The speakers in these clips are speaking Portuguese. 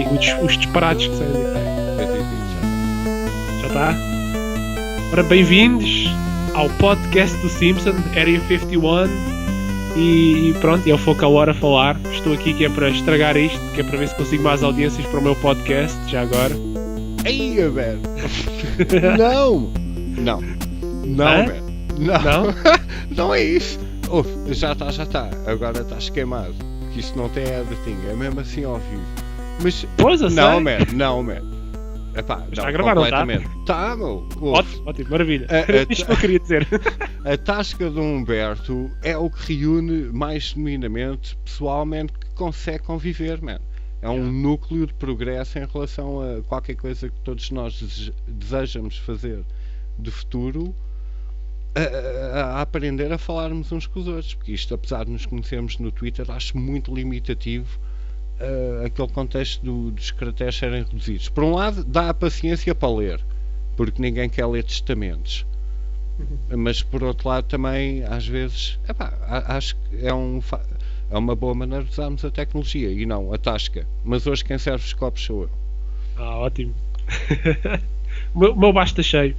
aqui, os disparates que saem daqui. Já está? Ora, bem-vindos ao podcast do Simpson, Area 51. E pronto, é o Foco a hora a falar. Estou aqui que é para estragar isto, que é para ver se consigo mais audiências para o meu podcast, já agora. Ei, velho! Não! Velho! Não! Não é isso! Já está. Agora estás queimado. Que isto não tem editing, é mesmo assim ao vivo. Mas. Pois, eu sei. Não, man. Epá, está não, a gravar, completamente. não está? Tá, meu. Ótimo, maravilha. Isto que eu queria dizer. A tasca de Humberto é o que reúne mais genuinamente pessoalmente que consegue conviver, man. É um núcleo de progresso em relação a qualquer coisa que todos nós desejamos fazer de futuro, a aprender a falarmos uns com os outros, porque isto, apesar de nos conhecermos no Twitter, acho muito limitativo aquele contexto dos caracteres serem reduzidos. Por um lado, dá a paciência para ler, porque ninguém quer ler testamentos. Mas por outro lado também, às vezes, acho que é uma boa maneira de usarmos a tecnologia e não a tasca. Mas hoje quem serve os copos sou eu. Ótimo. O meu baixo está cheio.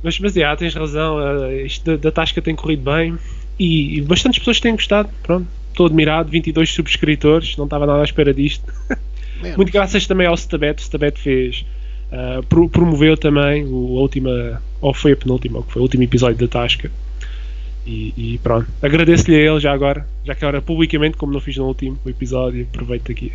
Mas tens razão, isto da tasca tem corrido bem e bastantes pessoas têm gostado. Pronto, estou admirado, 22 subscritores, não estava nada à espera disto. Muito graças também ao Stabet. O Stabet fez, promoveu também a última, ou foi a penúltima, foi o último episódio da tasca. E pronto, agradeço-lhe a ele já agora, já que agora publicamente, como não fiz no último episódio, aproveito aqui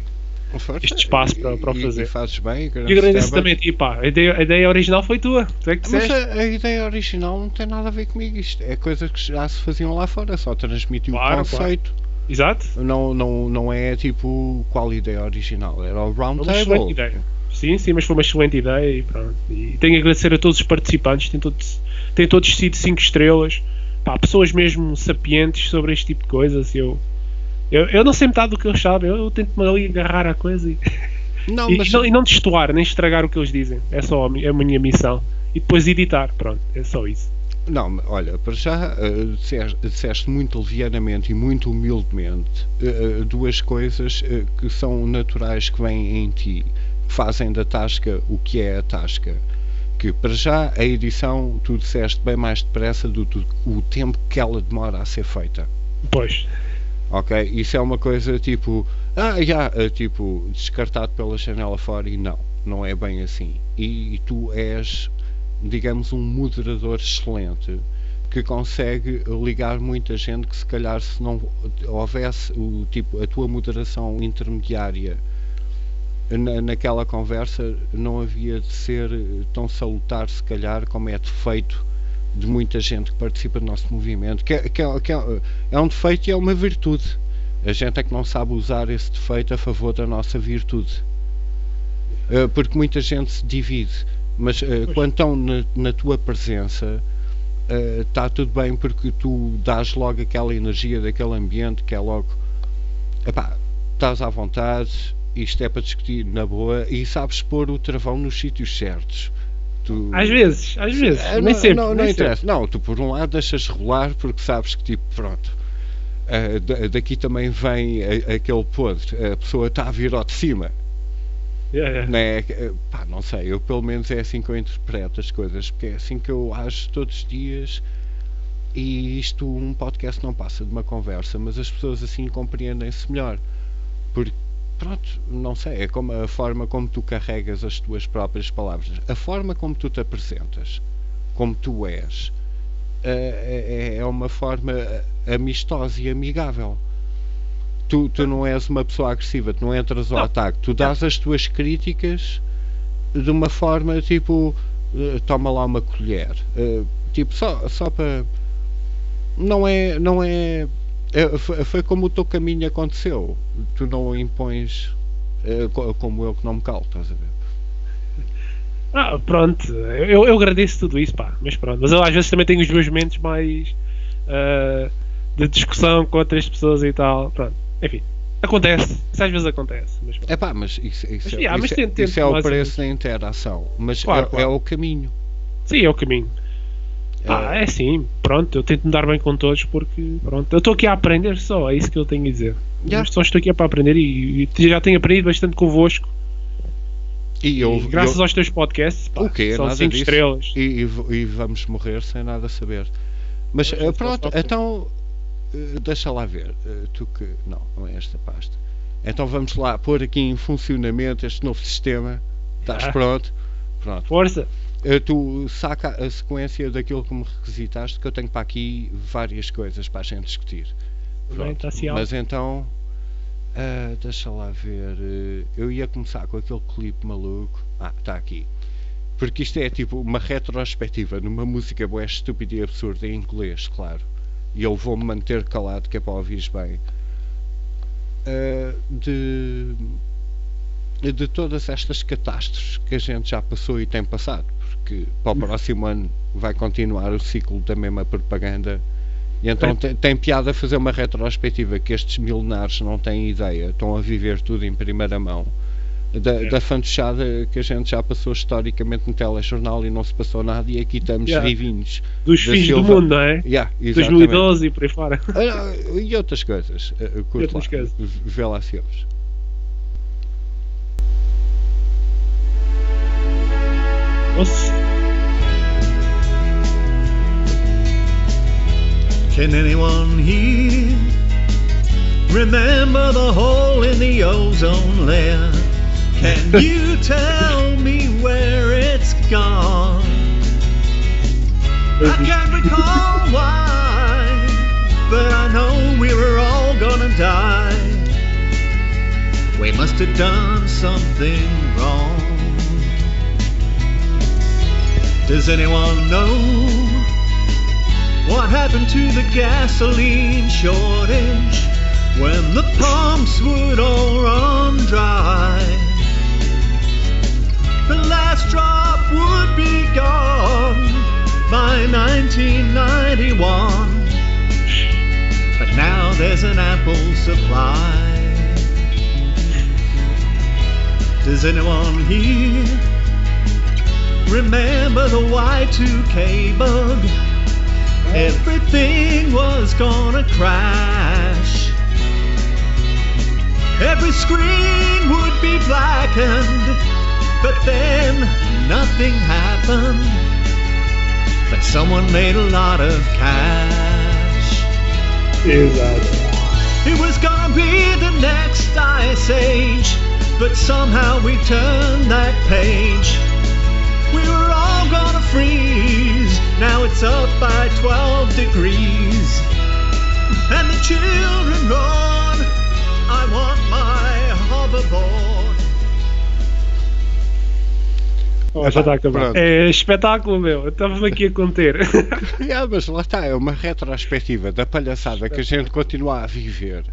este espaço para o fazer. E fazes bem. E agradeço também a ti, pá. A ideia original foi tua. Tu é que mas a ideia original não tem nada a ver comigo. Isto é coisas que já se faziam lá fora, só transmitiu o conceito. Claro. Exato. Não é tipo qual ideia original, era o Round Table. Excelente ideia. Sim, mas foi uma excelente ideia e pronto. E tenho a agradecer a todos os participantes, têm todos sido 5 estrelas. Pá, pessoas mesmo sapientes sobre este tipo de coisas. Eu não sei metade do que eles sabem, eu tento-me ali agarrar a coisa e não destoar, nem estragar o que eles dizem. É só a minha missão. E depois editar, pronto, é só isso. Não, olha, para já disseste muito levianamente e muito humildemente duas coisas que são naturais que vêm em ti, que fazem da tasca o que é a tasca. Que para já a edição tu disseste bem mais depressa do o tempo que ela demora a ser feita. Pois. Ok, isso é uma coisa tipo tipo descartado pela janela fora e não é bem assim. E tu és, digamos, um moderador excelente que consegue ligar muita gente que se calhar se não houvesse a tua moderação intermediária naquela conversa não havia de ser tão salutar se calhar como é defeito de muita gente que participa do nosso movimento, que é um defeito e é uma virtude. A gente é que não sabe usar esse defeito a favor da nossa virtude, porque muita gente se divide, mas quando estão na tua presença está tudo bem, porque tu dás logo aquela energia daquele ambiente que é logo estás à vontade, isto é para discutir na boa e sabes pôr o travão nos sítios certos. Às vezes, nem sempre. Não interessa. Não, tu por um lado deixas rolar porque sabes que tipo, pronto, daqui também vem aquele podre, a pessoa está a vir ao de cima. Não sei, eu pelo menos é assim que eu interpreto as coisas, porque é assim que eu acho todos os dias. E um podcast não passa de uma conversa, mas as pessoas assim compreendem-se melhor, porque pronto, não sei, é como a forma como tu carregas as tuas próprias palavras, a forma como tu te apresentas, como tu és, é uma forma amistosa e amigável. Tu não és uma pessoa agressiva, tu não entras ao ataque, tu dás as tuas críticas de uma forma tipo, toma lá uma colher, tipo, só para... Não é foi como o teu caminho aconteceu. Tu não impões como eu que não me calo, estás a ver? Pronto, eu agradeço tudo isso, pá, mas pronto. Mas eu às vezes também tenho os meus momentos mais de discussão com outras pessoas e tal. Pronto, enfim, acontece, isso às vezes acontece. Mas isso é o preço da interação, mas claro. É o caminho. Sim, é o caminho. É assim, pronto, eu tento me dar bem com todos porque, pronto, eu estou aqui a aprender só, é isso que eu tenho a dizer. Yeah. Só estou aqui para aprender e já tenho aprendido bastante convosco. E graças aos teus podcasts, pá, o quê? são Nada 5 disso. estrelas. E vamos morrer sem nada saber. Mas pronto, então deixa lá ver. Tu que. Não é esta pasta. Então vamos lá pôr aqui em funcionamento este novo sistema. Estás pronto? Pronto. Força! Tu saca a sequência daquilo que me requisitaste, que eu tenho para aqui várias coisas para a gente discutir. Pronto. Mas então. Deixa lá ver. Eu ia começar com aquele clipe maluco. Está aqui. Porque isto é tipo uma retrospectiva numa música boa, estúpida e absurda em inglês, claro. E eu vou-me manter calado, que é para ouvires bem. De todas estas catástrofes que a gente já passou e tem passado. Porque para o próximo ano vai continuar o ciclo da mesma propaganda. E então tem piada fazer uma retrospectiva que estes milenares não têm ideia, estão a viver tudo em primeira mão da fantochada que a gente já passou historicamente no telejornal e não se passou nada, e aqui estamos vivinhos dos fins do mundo, não é? 2012 e por aí fora. E outras coisas. Vê lá se ouves. Can anyone here remember the hole in the ozone layer? Can you tell me where it's gone? I can't recall why, but I know we were all gonna die. We must have done something wrong. Does anyone know what happened to the gasoline shortage when the pumps would all run dry? The last drop would be gone by 1991, but now there's an ample supply. Does anyone here remember the Y2K bug? Everything was gonna crash. Every screen would be blackened, but then nothing happened. But someone made a lot of cash. Exactly. It was gonna be the next ice age, but somehow we turned that page. We were all gonna freeze. Now it's up by 12 degrees, and the children run. I want my hoverboard. Já está a acabar. É espetáculo, meu. Eu estava-me aqui a conter. Mas lá está, é uma retrospectiva da palhaçada que a gente continua a viver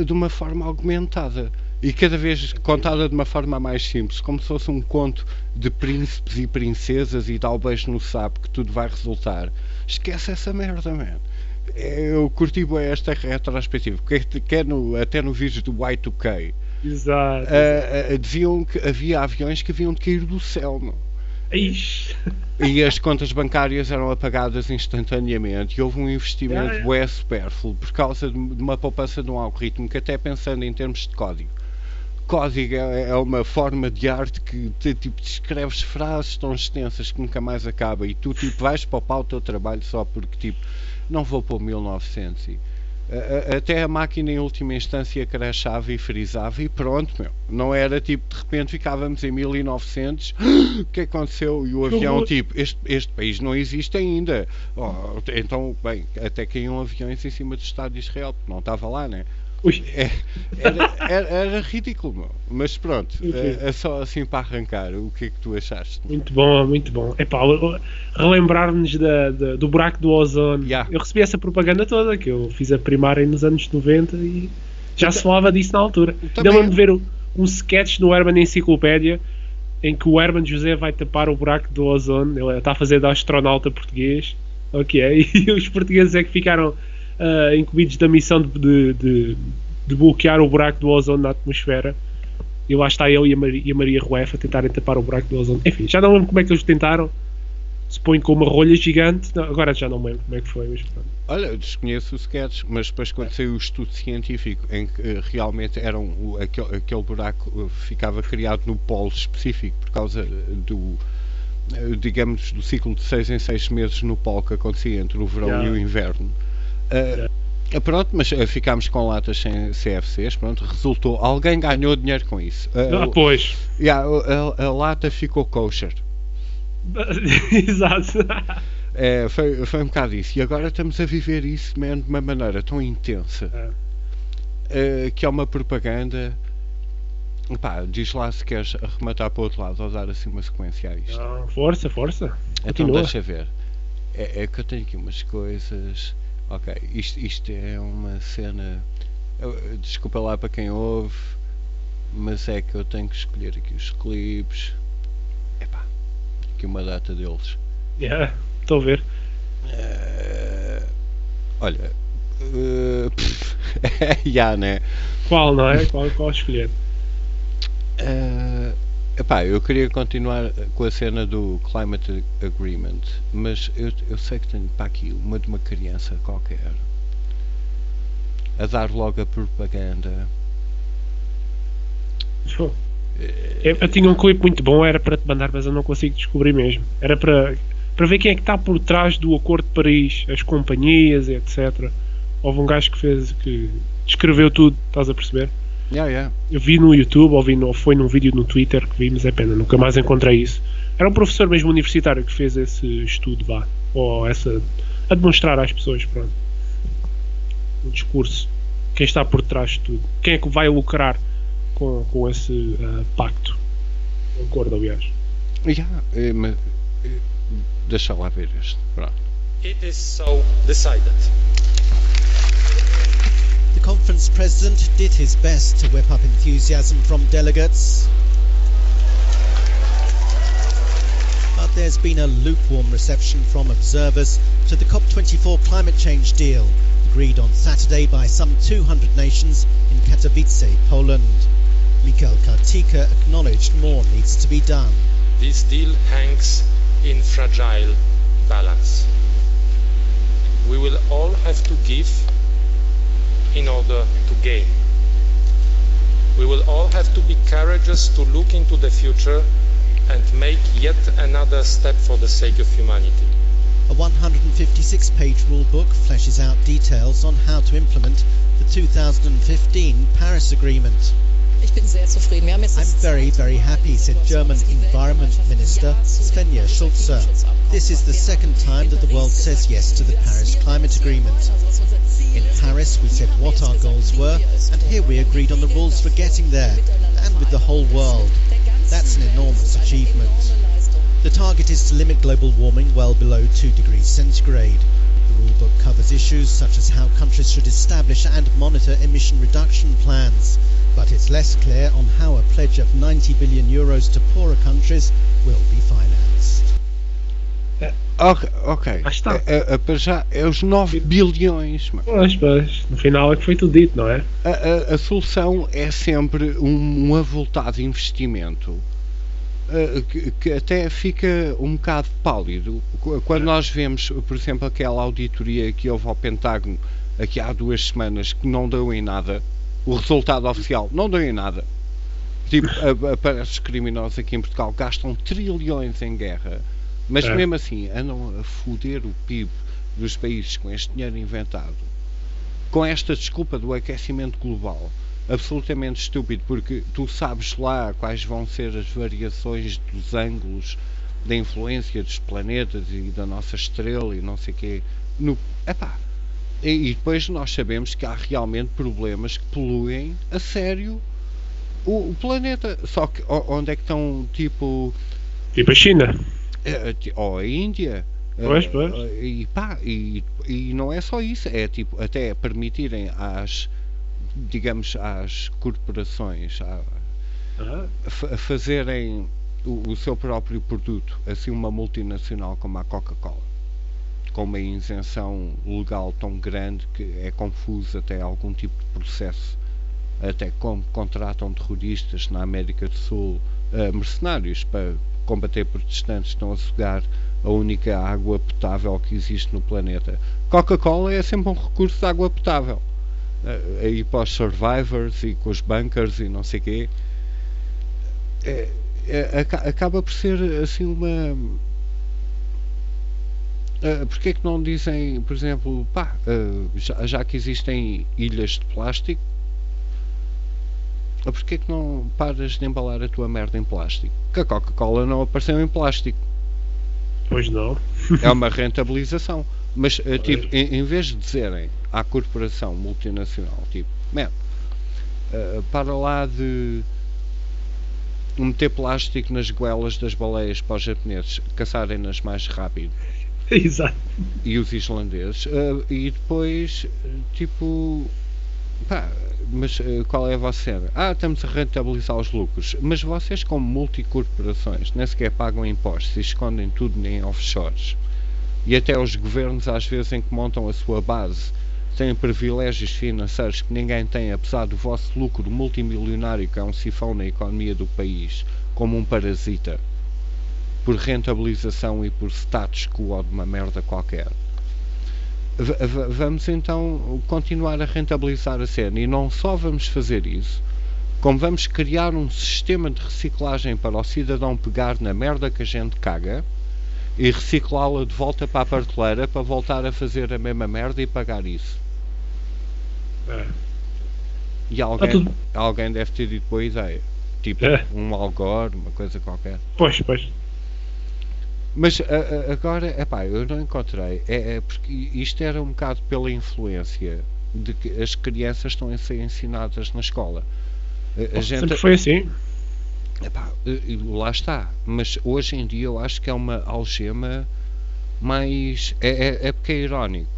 de uma forma augmentada e cada vez contada de uma forma mais simples, como se fosse um conto de príncipes e princesas e dá o beijo no sapo que tudo vai resultar. Esquece essa merda, man. Eu curti bem esta retrospectiva, porque até no vídeo do Y2K. Exato. Diziam que havia aviões que haviam de cair do céu, não? E as contas bancárias eram apagadas instantaneamente e houve um investimento bué supérfluo por causa de uma poupança de um algoritmo que, até pensando em termos de código é uma forma de arte que tipo, descreves frases tão extensas que nunca mais acaba e tu tipo, vais poupar o teu trabalho só porque tipo, não vou para o 1900 até a máquina em última instância crashava e frisava e pronto, meu. Não era tipo, de repente ficávamos em 1900, o que aconteceu? E o avião tipo, este país não existe ainda. Então, bem, até caíam aviões em cima do Estado de Israel, porque não estava lá, né? Era ridículo, meu. Mas pronto, é só assim para arrancar. O que é que tu achaste? Muito bom, muito bom. Epá, relembrar-nos do buraco do ozono. Eu recebi essa propaganda toda, que eu fiz a primária nos anos 90 e já se falava disso na altura. Deu-me de ver um sketch no Herman Enciclopédia em que o Herman José vai tapar o buraco do ozono. Ele está a fazer de astronauta português. E os portugueses é que ficaram incumbidos da missão de bloquear o buraco do ozono na atmosfera, e lá está ele e a Maria Rueff a tentarem tapar o buraco do ozono. Enfim, já não lembro como é que eles tentaram, se põe com uma rolha gigante. Não, agora já não me lembro como é que foi, mas pronto. Olha, eu desconheço o sketch, mas depois quando saiu o estudo científico em que realmente aquele buraco ficava criado no polo específico por causa do, digamos, do ciclo de 6 em 6 meses no polo que acontecia entre o verão e o inverno. Pronto, mas ficámos com latas sem CFCs, pronto, resultou, alguém ganhou dinheiro com isso. Pois. A lata ficou kosher. Exato. Foi um bocado isso. E agora estamos a viver isso de uma maneira tão intensa que é uma propaganda. Pá, diz lá se queres arrematar para o outro lado ou dar assim uma sequência a isto. Força. Então deixa ver. É que eu tenho aqui umas coisas. Ok, isto é uma cena. Desculpa lá para quem ouve, mas é que eu tenho que escolher aqui os clipes. Epá, aqui uma data deles. Estou a ver. Olha, né? Qual, não é? Qual escolher? Epá, eu queria continuar com a cena do Climate Agreement, mas eu sei que tenho para aqui uma de uma criança qualquer a dar logo a propaganda. Eu tinha um clipe muito bom, era para te mandar, mas eu não consigo descobrir mesmo. Era para ver quem é que está por trás do Acordo de Paris, as companhias, etc. Houve um gajo que descreveu tudo, estás a perceber? Eu vi no YouTube, ou foi num vídeo no Twitter que vi, mas é pena, nunca mais encontrei isso. Era um professor mesmo universitário que fez esse estudo, a demonstrar às pessoas, pronto, o discurso, quem está por trás de tudo, quem é que vai lucrar com esse pacto, um acordo, aliás. Mas deixa lá ver este, pronto. It is so decided. The conference president did his best to whip up enthusiasm from delegates. But there's been a lukewarm reception from observers to the COP24 climate change deal, agreed on Saturday by some 200 nations in Katowice, Poland. Mikhail Kartika acknowledged more needs to be done. This deal hangs in fragile balance. We will all have to give in order to gain. We will all have to be courageous to look into the future and make yet another step for the sake of humanity. A 156-page rulebook fleshes out details on how to implement the 2015 Paris Agreement. I'm very, very happy, said German Environment Minister Svenja Schulze. This is the second time that the world says yes to the Paris Climate Agreement. In Paris, we said what our goals were, and here we agreed on the rules for getting there, and with the whole world. That's an enormous achievement. The target is to limit global warming well below 2 degrees centigrade. The rulebook covers issues such as how countries should establish and monitor emission reduction plans, but it's less clear on how a pledge of 90 billion euros to poorer countries will be financed. Ok. Para já é os 9 bilhões. Pois, no final é que foi tudo dito, não é? A solução é sempre um avultado investimento que até fica um bocado pálido. Quando nós vemos, por exemplo, aquela auditoria que houve ao Pentágono aqui há 2 semanas que não deu em nada, o resultado oficial não deu em nada. Tipo, para os criminosos aqui em Portugal gastam trilhões em guerra. Mas mesmo assim andam a foder o PIB dos países com este dinheiro inventado, com esta desculpa do aquecimento global, absolutamente estúpido, porque tu sabes lá quais vão ser as variações dos ângulos da influência dos planetas e da nossa estrela e não sei o quê. E depois nós sabemos que há realmente problemas que poluem a sério o planeta. Só que onde é que estão, tipo a China? Ou a Índia. Pois. E não é só isso, é tipo até permitirem às corporações a fazerem o seu próprio produto, assim uma multinacional como a Coca-Cola, com uma isenção legal tão grande que é confuso até algum tipo de processo, até como contratam terroristas na América do Sul, mercenários para combater protestantes, estão a sugar a única água potável que existe no planeta. Coca-Cola é sempre um recurso de água potável. Aí para os survivors e com os bunkers e não sei o quê. Acaba por ser assim uma... Porque é que não dizem, por exemplo, já que existem ilhas de plástico, porque é que não paras de embalar a tua merda em plástico? Que a Coca-Cola não apareceu em plástico. Pois não. É uma rentabilização. Mas, tipo, em vez de dizerem à corporação multinacional, tipo, para lá de meter plástico nas goelas das baleias para os japoneses caçarem-nas mais rápido. Exato. E os islandeses. E depois, tipo... mas qual é a vossa cena? Estamos a rentabilizar os lucros. Mas vocês, como multicorporações, nem sequer pagam impostos e escondem tudo em offshores. E até os governos, às vezes, em que montam a sua base, têm privilégios financeiros que ninguém tem, apesar do vosso lucro multimilionário, que é um sifão na economia do país, como um parasita, por rentabilização e por status quo de uma merda qualquer. Vamos então continuar a rentabilizar a cena, e não só vamos fazer isso, como vamos criar um sistema de reciclagem para o cidadão pegar na merda que a gente caga e reciclá-la de volta para a prateleira para voltar a fazer a mesma merda e pagar isso. E alguém deve ter dito boa ideia, tipo um Al Gore, uma coisa qualquer. Pois. Mas agora, eu não encontrei. Porque isto era um bocado pela influência de que as crianças estão a ser ensinadas na escola. Sempre foi assim. Lá está. Mas hoje em dia eu acho que é uma algema mais... É porque é irónico.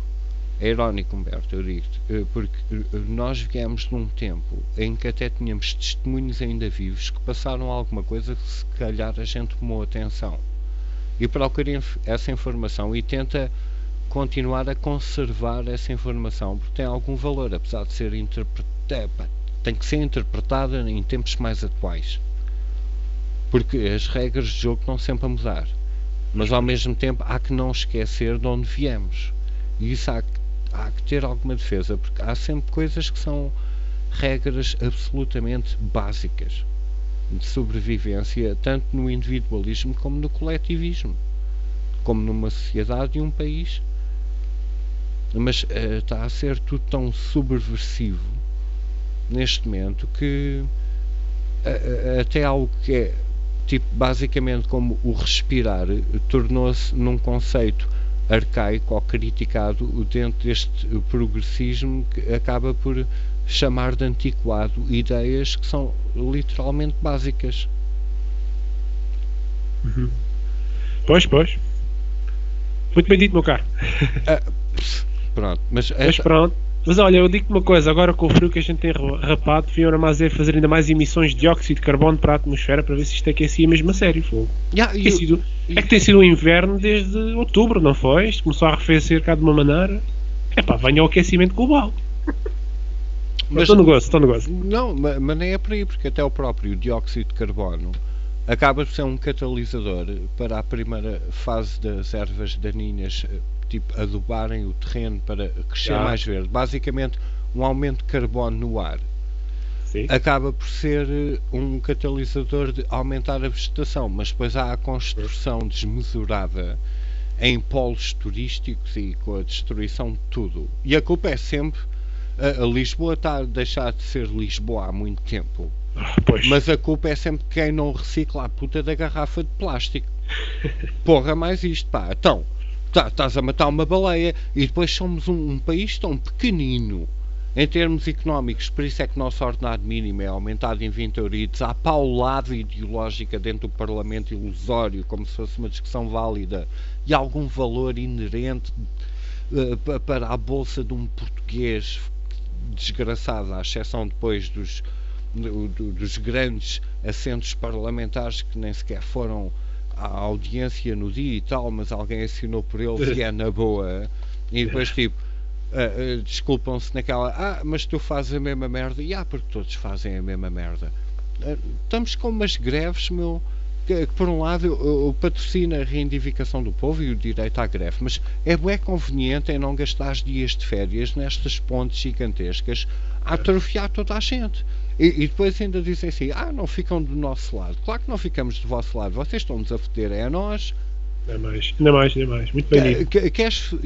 É irónico, Humberto, eu digo-te. Porque nós viemos num tempo em que até tínhamos testemunhos ainda vivos que passaram alguma coisa que se calhar a gente tomou atenção. E procura essa informação e tenta continuar a conservar essa informação, porque tem algum valor, apesar de ser tem que ser interpretada em tempos mais atuais, porque as regras de jogo estão sempre a mudar, mas ao mesmo tempo há que não esquecer de onde viemos, e isso há que ter alguma defesa, porque há sempre coisas que são regras absolutamente básicas de sobrevivência, tanto no individualismo como no coletivismo, como numa sociedade e um país. Mas está a ser tudo tão subversivo neste momento que até algo que é tipo basicamente como o respirar tornou-se num conceito arcaico ou criticado dentro deste progressismo que acaba por chamar de antiquado ideias que são literalmente básicas. Pois. Muito bem dito, meu caro. Pronto, mas pronto. Mas olha, eu digo-te uma coisa, agora com o frio que a gente tem rapado, deviam fazer ainda mais emissões de dióxido de carbono para a atmosfera para ver se isto aquecia mesmo a sério. É que tem sido um inverno desde outubro, não foi? Isto começou a arrefecer cá de uma maneira. Venha o aquecimento global. Mas estou no gosto. Não, mas nem é por aí, porque até o próprio dióxido de carbono acaba por ser um catalisador para a primeira fase das ervas daninhas, tipo adubarem o terreno para crescer mais verde. Basicamente, um aumento de carbono no ar. Sim. Acaba por ser um catalisador de aumentar a vegetação, mas depois há a construção desmesurada em polos turísticos e com a destruição de tudo. E a culpa é sempre... A Lisboa está a deixar de ser Lisboa há muito tempo. Mas a culpa é sempre de quem não recicla a puta da garrafa de plástico. Porra, mais isto, Então, estás a matar uma baleia e depois somos um país tão pequenino em termos económicos, por isso é que o nosso ordenado mínimo é aumentado em 20 euritos, há paulada ideológica dentro do Parlamento ilusório, como se fosse uma discussão válida, e algum valor inerente para a bolsa de um português desgraçado, à exceção depois dos grandes assentos parlamentares que nem sequer foram à audiência no dia e tal, mas alguém assinou por eles e é na boa, e depois desculpam-se naquela, mas tu fazes a mesma merda, porque todos fazem a mesma merda. Estamos com umas greves, que por um lado patrocina a reivindicação do povo e o direito à greve, mas é bué conveniente em não gastar dias de férias nestas pontes gigantescas a atrofiar toda a gente. E depois ainda dizem assim, não ficam do nosso lado. Claro que não ficamos do vosso lado, vocês estão-nos a foder, é a nós. Ainda mais, muito bem dito.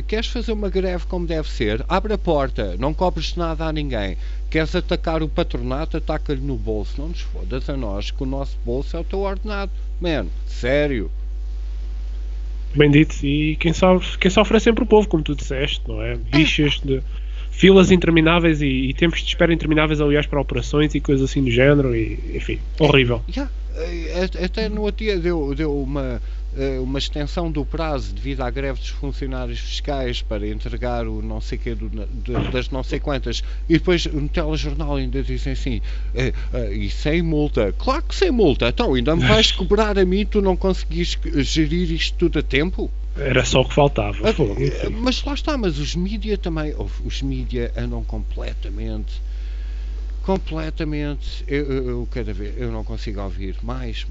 Queres fazer uma greve como deve ser? Abre a porta, não cobres nada a ninguém. Queres atacar o patronato, ataca-lhe no bolso. Não nos fodas a nós, que o nosso bolso é o teu ordenado. Mano, sério. Bem dito, e quem sofre é sempre o povo, como tu disseste, não é? Bichas de filas intermináveis e tempos de espera intermináveis, aliás, para operações e coisas assim do género, e enfim, horrível. Até no outro dia deu uma extensão do prazo devido à greve dos funcionários fiscais para entregar o não sei quê das não sei quantas, e depois no telejornal ainda dizem assim, e sem multa. Claro que sem multa, então ainda me vais cobrar a mim, tu não conseguis gerir isto tudo a tempo? Era só o que faltava. Mas lá está, mas os mídia também, os mídia andam completamente, eu cada vez, eu não consigo ouvir mais,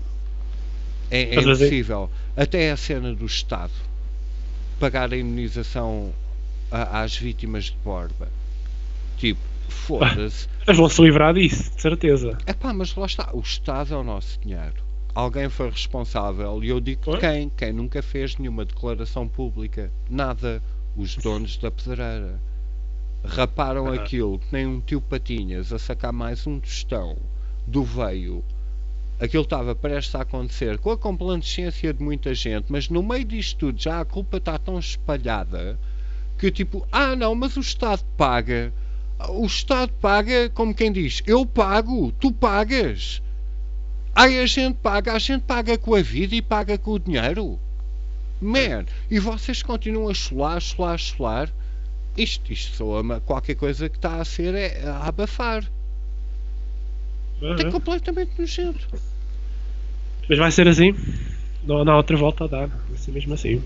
é impossível. Até a cena do Estado pagar a indemnização às vítimas de Borba, tipo, foda-se. Eles vão se livrar disso, de certeza. Mas lá está, o Estado é o nosso dinheiro. Alguém foi responsável, e eu digo quem nunca fez nenhuma declaração pública, nada. Os donos da pedreira raparam aquilo que nem um tio Patinhas a sacar mais um tostão do veio. Aquilo estava prestes a acontecer com a complacência de muita gente, mas no meio disto tudo já a culpa está tão espalhada que tipo, não, mas o Estado paga. O Estado paga como quem diz, eu pago, tu pagas. A gente paga com a vida e paga com o dinheiro. Man, e vocês continuam a cholar. Isto soa qualquer coisa que está a ser a abafar. É completamente nojento. Mas vai ser assim. Não há outra volta a dar. Vai ser mesmo assim.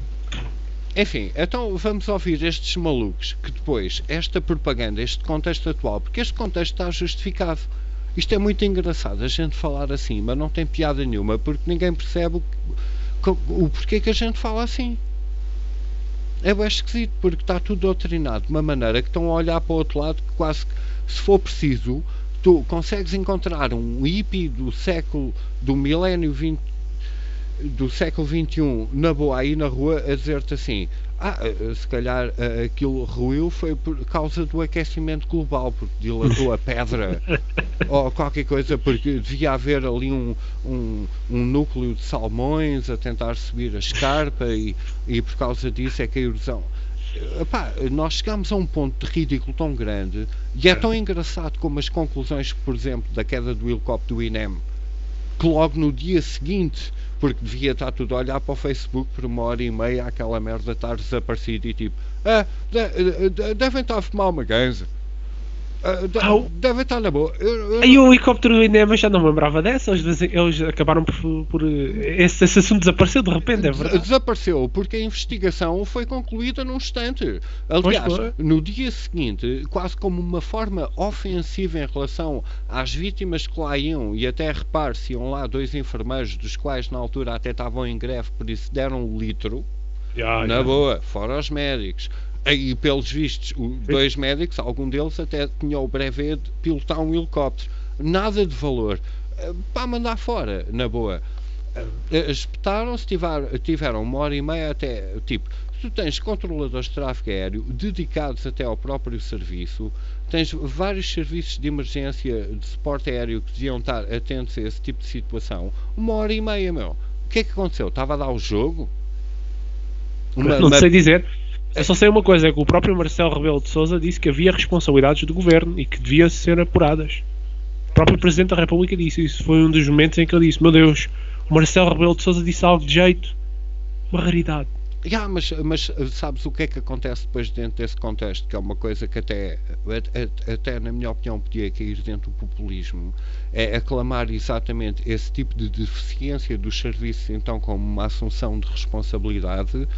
Enfim, então vamos ouvir estes malucos que depois, esta propaganda, este contexto atual, porque este contexto está justificado. Isto é muito engraçado, a gente falar assim, mas não tem piada nenhuma, porque ninguém percebe o porquê que a gente fala assim. É bem esquisito, porque está tudo doutrinado de uma maneira que estão a olhar para o outro lado, que quase que, se for preciso, tu consegues encontrar um hippie do milénio 20, do século XXI na boa aí na rua a dizer-te assim, se calhar aquilo ruiu foi por causa do aquecimento global, porque dilatou a pedra ou qualquer coisa, porque devia haver ali um núcleo de salmões a tentar subir a escarpa e por causa disso é que a erosão. Nós chegamos a um ponto de ridículo tão grande, e é tão engraçado como as conclusões, por exemplo, da queda do helicóptero do INEM, que logo no dia seguinte, porque devia estar tudo a olhar para o Facebook por 1h30, aquela merda estar desaparecida e tipo, devem estar a fumar uma ganza. Devem estar na boa. E o helicóptero do INEM, já não me lembrava dessa. Eles acabaram por esse assunto desapareceu de repente, é verdade? Desapareceu porque a investigação foi concluída num instante. Aliás, no dia seguinte, quase como uma forma ofensiva em relação às vítimas que lá iam, e até repare-se, iam lá 2 enfermeiros, dos quais na altura até estavam em greve, por isso deram um litro. Na boa, fora os médicos. E pelos vistos, 2 médicos, algum deles até tinha o brevet de pilotar um helicóptero. Nada de valor. Para mandar fora, na boa. Espetaram-se, tiveram 1h30 até, tipo, tu tens controladores de tráfego aéreo dedicados até ao próprio serviço, tens vários serviços de emergência de suporte aéreo que deviam estar atentos a esse tipo de situação. 1h30, meu. O que é que aconteceu? Estava a dar o jogo? Não sei dizer. Eu só sei uma coisa, é que o próprio Marcelo Rebelo de Sousa disse que havia responsabilidades do governo e que deviam ser apuradas. O próprio Presidente da República disse isso. Foi um dos momentos em que ele disse, meu Deus, o Marcelo Rebelo de Sousa disse algo de jeito. Uma raridade. Mas sabes o que é que acontece depois dentro desse contexto, que é uma coisa que até na minha opinião podia cair dentro do populismo, é aclamar exatamente esse tipo de deficiência dos serviços então como uma assunção de responsabilidade,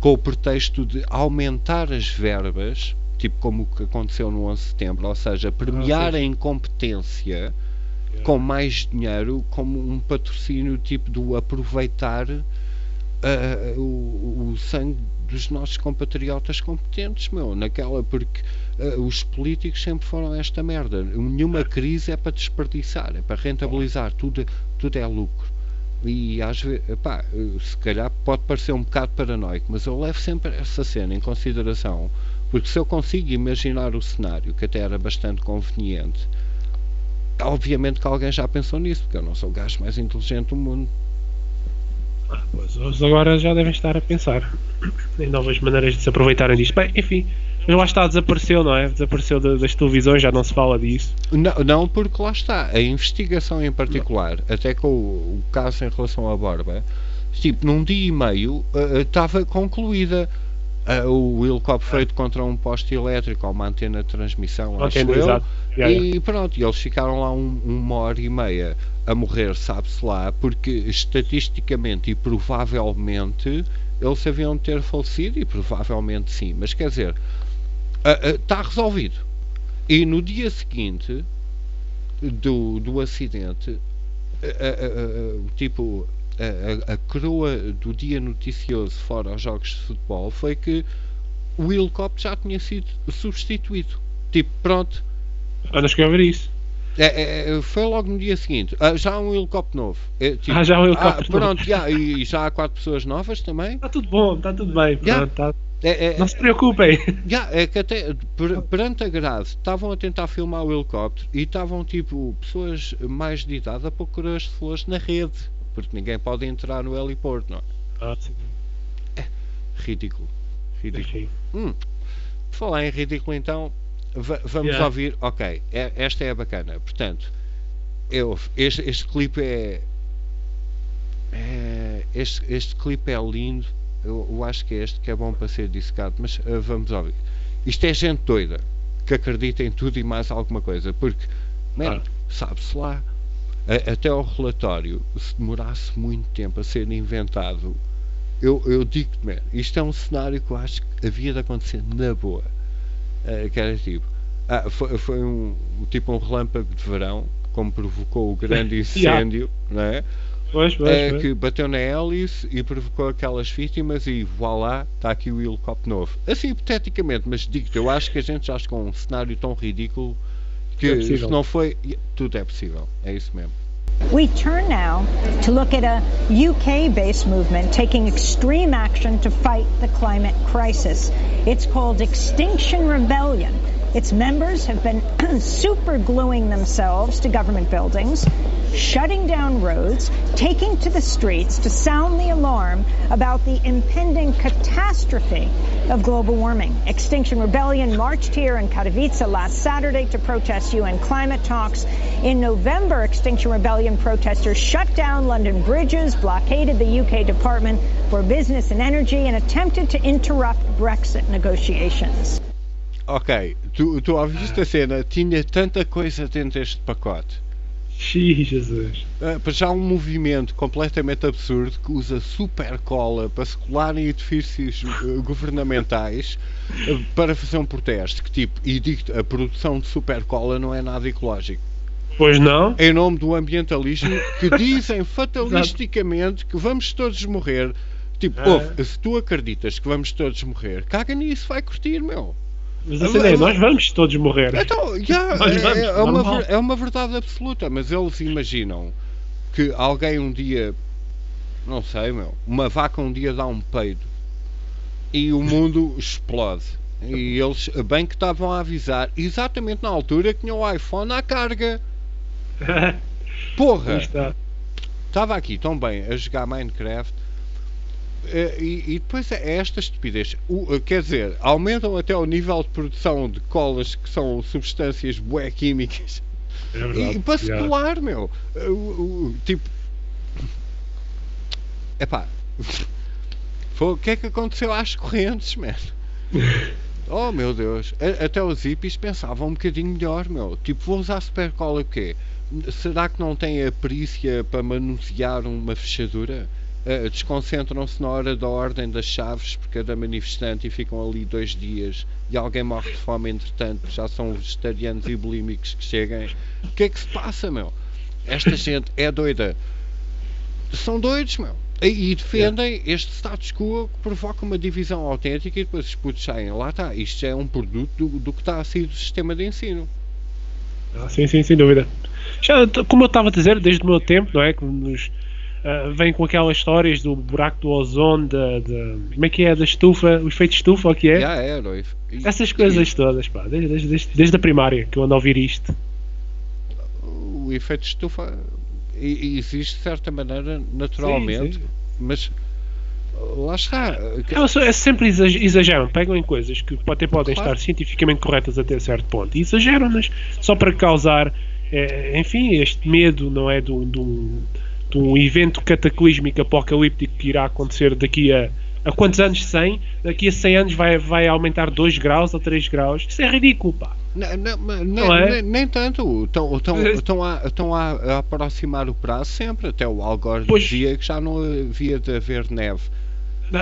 com o pretexto de aumentar as verbas, tipo como o que aconteceu no 11 de setembro, ou seja, premiar a incompetência com mais dinheiro, como um patrocínio tipo do aproveitar o sangue dos nossos compatriotas competentes, naquela, porque os políticos sempre foram esta merda. Nenhuma crise é para desperdiçar, é para rentabilizar, tudo é lucro. E às vezes, se calhar pode parecer um bocado paranoico, mas eu levo sempre essa cena em consideração, porque se eu consigo imaginar o cenário, que até era bastante conveniente, obviamente que alguém já pensou nisso, porque eu não sou o gajo mais inteligente do mundo. Pois, eles agora já devem estar a pensar em novas maneiras de se aproveitarem disto. Bem, enfim, mas lá está, desapareceu, não é? Desapareceu das televisões, já não se fala disso. Não, porque lá está, a investigação em particular, até com o caso em relação à Borba, tipo, num dia e meio estava concluída. O helicóptero feito contra um poste elétrico ou uma antena de transmissão, acho eu, e pronto, eles ficaram lá uma hora e meia a morrer, sabe-se lá, porque estatisticamente e provavelmente eles haviam de ter falecido, e provavelmente sim, mas quer dizer, está resolvido. E no dia seguinte do acidente, tipo, a coroa do dia noticioso fora aos jogos de futebol foi que o helicóptero já tinha sido substituído. Tipo, pronto. Não cheguei a ver isso. Foi logo no dia seguinte. Já há um helicóptero novo. Tipo, já há um helicóptero pronto, novo. E já há 4 pessoas novas também. Está tudo bom, está tudo bem. Pronto, não se preocupem. É que até perante a grade estavam a tentar filmar o helicóptero e estavam tipo pessoas mais de idade a pôr coroas de flores na rede. Porque ninguém pode entrar no heliporto, não é? Sim. Ridículo. Por falar em ridículo, então, vamos ouvir. Ok, esta é bacana. Portanto, este clipe este clipe é lindo. Eu acho que é este que é bom para ser dissecado, mas vamos ouvir. Isto é gente doida que acredita em tudo e mais alguma coisa, porque, sabe-se lá. Até o relatório, se demorasse muito tempo a ser inventado, eu digo-te, isto é um cenário que eu acho que havia de acontecer na boa. Que era tipo, foi um relâmpago de verão, como provocou o grande incêndio, não é? Pois. Que bateu na hélice e provocou aquelas vítimas e voilá, está aqui o helicóptero novo. Assim, hipoteticamente, mas digo-te, eu acho que a gente já chegou a um cenário tão ridículo que se não foi, tudo é possível. É isso mesmo. We turn now to look at a UK-based movement taking extreme action to fight the climate crisis. It's called Extinction Rebellion. Its members have been supergluing themselves to government buildings, shutting down roads, taking to the streets to sound the alarm about the impending catastrophe of global warming. Extinction Rebellion marched here in Katowice last Saturday to protest UN climate talks. In November, Extinction Rebellion protesters shut down London bridges, blockaded the UK Department for Business and Energy, and attempted to interrupt Brexit negotiations. Ok, tu ouviste a cena, tinha tanta coisa dentro deste pacote. Jesus. Para já um movimento completamente absurdo que usa super cola para se colar em edifícios governamentais para fazer um protesto. Que tipo, e digo-te, a produção de super cola não é nada ecológico. Pois não? Em nome do ambientalismo, que dizem fatalisticamente que vamos todos morrer. Tipo, se tu acreditas que vamos todos morrer, caga nisso, vai curtir, meu. Mas assim é, nós vamos todos morrer. Então, é uma verdade absoluta, mas eles imaginam que alguém um dia, não sei, uma vaca um dia dá um peido e o mundo explode. E eles bem que estavam a avisar exatamente na altura que tinham o iPhone à carga. Porra! Estava aqui tão bem a jogar Minecraft. E depois é esta estupidez. Quer dizer, aumentam até o nível de produção de colas que são substâncias bué químicas. É verdade, e para se colar, meu. Tipo. Epá. O que é que aconteceu às correntes, man? Oh meu Deus. Até os hippies pensavam um bocadinho melhor, meu. Tipo, vou usar super cola o quê? Será que não tem a perícia para manusear uma fechadura? Desconcentram-se na hora da ordem das chaves por cada manifestante e ficam ali 2 dias e alguém morre de fome entretanto, já são vegetarianos e bulímicos que cheguem. O que é que se passa, meu? esta gente é doida. São doidos, meu. E defendem este status quo que provoca uma divisão autêntica e depois os putos saem. Lá está, isto já é um produto do que está a sair do sistema de ensino. Sim, sem dúvida. Já, como eu estava a dizer, desde o meu tempo, não é? Que nos vem com aquelas histórias do buraco do ozono, como é que é? Da estufa, o efeito estufa, o que é? Essas coisas todas, pá, desde a primária que eu ando a ouvir isto. O efeito estufa existe de certa maneira naturalmente, sim. Mas lá está. É sempre exageram, pegam em coisas que até podem estar cientificamente corretas até certo ponto e exageram-nas só para causar, enfim, este medo, não é? De um evento cataclísmico apocalíptico que irá acontecer daqui a quantos anos? 100? Daqui a 100 anos vai aumentar 2 graus ou 3 graus. Isso é ridículo, pá. Nem tanto. Estão a aproximar o prazo sempre. Até o Al Gore dizia que já não havia de haver neve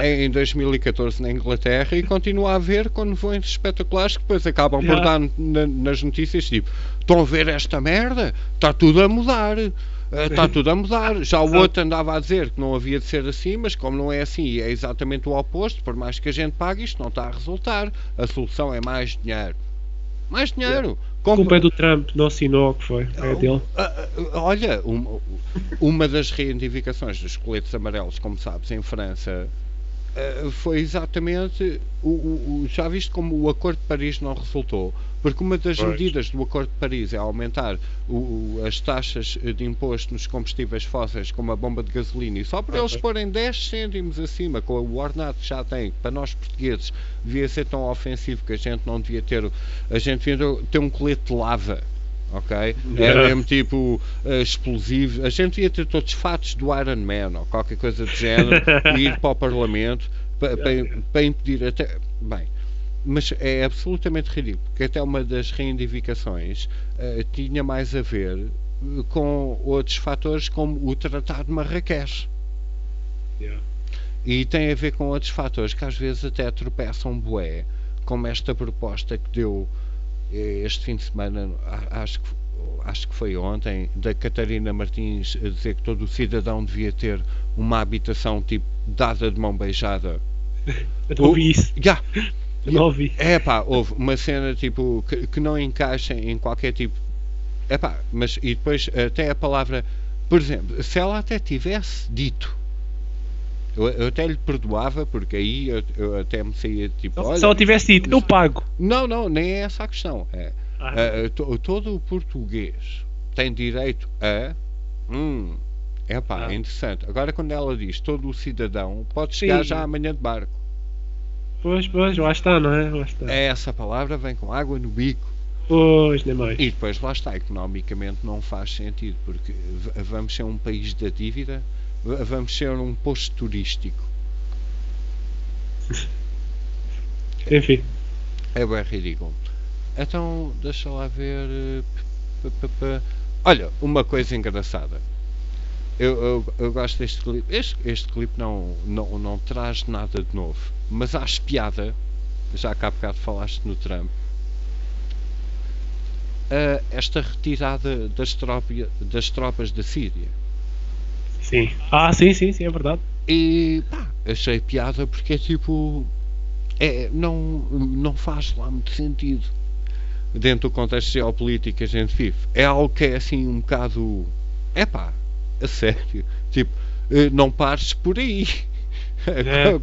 em 2014 na Inglaterra e continua a haver com nevoeiros espetaculares que depois acabam por dar nas notícias tipo: estão a ver esta merda? Está tudo a mudar. Está tudo a mudar. Já o outro andava a dizer que não havia de ser assim, mas como não é assim e é exatamente o oposto, por mais que a gente pague, isto não está a resultar. A solução é mais dinheiro. Mais dinheiro. A culpa é do Trump, não assinou o que foi. É dele. Olha, uma das reivindicações dos coletes amarelos, como sabes, em França, foi exatamente já viste como o Acordo de Paris não resultou, porque uma das medidas do Acordo de Paris é aumentar as taxas de imposto nos combustíveis fósseis, como a bomba de gasolina, e só para eles porem 10 cêntimos acima com o ordenado que já tem, para nós portugueses devia ser tão ofensivo que a gente não devia ter, a gente devia ter um colete de lava. Ok? É mesmo tipo explosivo. A gente ia ter todos fatos do Iron Man ou qualquer coisa do género e ir para o Parlamento para impedir até. Bem, mas é absolutamente ridículo, porque até uma das reivindicações tinha mais a ver com outros fatores, como o Tratado de Marrakech. E tem a ver com outros fatores que às vezes até tropeçam bué, como esta proposta que deu este fim de semana, acho que foi ontem, da Catarina Martins, a dizer que todo o cidadão devia ter uma habitação tipo dada de mão beijada. Eu não ouvi isso. Eu não ouvi. Houve uma cena tipo que não encaixa em qualquer tipo. Mas e depois até a palavra, por exemplo, se ela até tivesse dito, eu até lhe perdoava, porque aí eu até me saía tipo. Olha, se ela tivesse dito, eu pago. Não, nem é essa a questão. Todo o português tem direito a. É interessante. Agora, quando ela diz todo o cidadão, pode chegar já amanhã de barco. Pois, lá está, não é? Lá está. Essa palavra vem com água no bico. Pois, nem mais. E depois lá está, economicamente não faz sentido, porque vamos ser um país da dívida. Vamos ser um posto turístico. Enfim. É bem ridículo. Então, deixa lá ver. Olha, uma coisa engraçada. Eu gosto deste clipe. Este clipe não traz nada de novo. Mas acho piada. Já que há bocado falaste no Trump. Esta retirada das tropas da Síria. Sim. Sim, é verdade. E achei piada porque é tipo. Não faz lá muito sentido. Dentro do contexto geopolítico que a gente vive. É algo que é assim um bocado. A sério. Tipo, não pares por aí.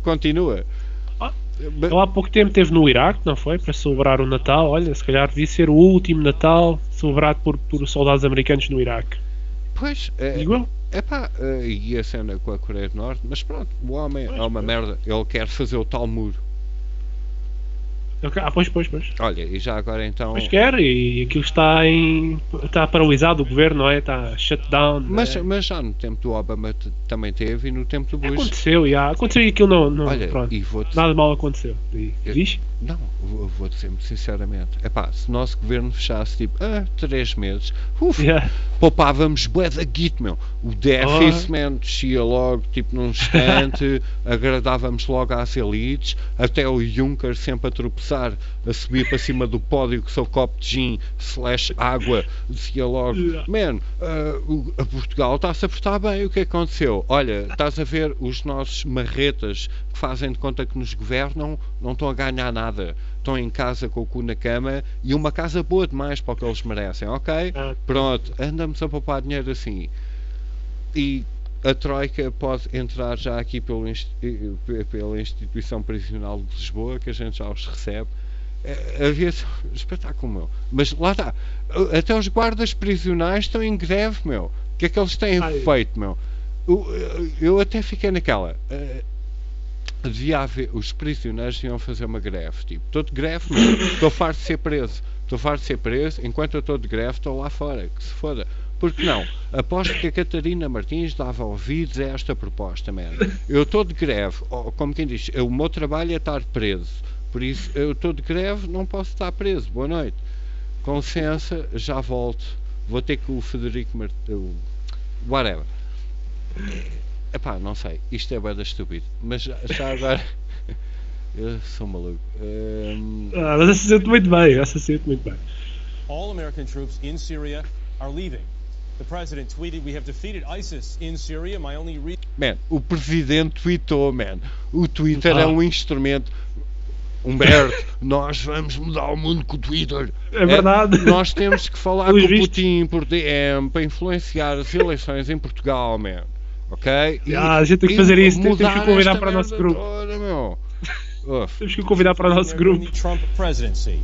Continua. Ele há pouco tempo esteve no Iraque, não foi? Para celebrar o Natal. Olha, se calhar devia ser o último Natal celebrado por soldados americanos no Iraque. Pois, igual. E a cena com a Coreia do Norte, mas pronto, o homem é uma merda, ele quer fazer o tal muro. Pois. Olha, e já agora então. Pois quer, e aquilo está paralisado, o governo, não é? Está shut down. Mas já no tempo do Obama também teve, e no tempo do Bush. Aconteceu e aquilo não. Olha, pronto, e nada mal aconteceu. Diz? Não, vou dizer-me sinceramente. Se o nosso governo fechasse tipo 3 meses, poupávamos bué da guito, meu. O déficit, man, descia logo tipo num instante, agradávamos logo às elites, até o Juncker sempre a tropeçar, a subir para cima do pódio com o seu copo de gin / água, dizia logo, man, a Portugal está-se a portar bem. O que aconteceu? Olha, estás a ver os nossos marretas que fazem de conta que nos governam, não estão a ganhar nada, estão em casa com o cu na cama, e uma casa boa demais para o que eles merecem, ok? Pronto, andamos a poupar dinheiro assim. E a Troika pode entrar já aqui pela Instituição Prisional de Lisboa, que a gente já os recebe. Havia espetáculo, meu. Mas lá está, até os guardas prisionais estão em greve, meu. O que é que eles têm feito, meu? Eu até fiquei naquela. Devia haver, os prisioneiros deviam fazer uma greve, tipo, estou de greve, estou farto de ser preso, enquanto eu estou de greve estou lá fora, que se foda. Porque não? Aposto que a Catarina Martins dava ouvidos a esta proposta, man. Eu estou de greve, como quem diz, o meu trabalho é estar preso, por isso eu estou de greve, não posso estar preso. Boa noite, com licença, já volto, vou ter que o Federico Martins, whatever. Não sei, isto é bué da estúpido, mas já agora eu sou maluco. Mas assassino-te muito bem, All American troops in Syria are leaving. The president tweeted, "We have defeated ISIS in Syria. My only Man, o presidente tweetou, man. O Twitter é um instrumento. Humberto, nós vamos mudar o mundo com o Twitter. É verdade. Nós temos que falar com o Putin por DM para influenciar as eleições em Portugal, man. Ok? A gente tem que fazer isso, temos que convidar para o nosso grupo. Temos que convidar para o nosso grupo. Trump presidency.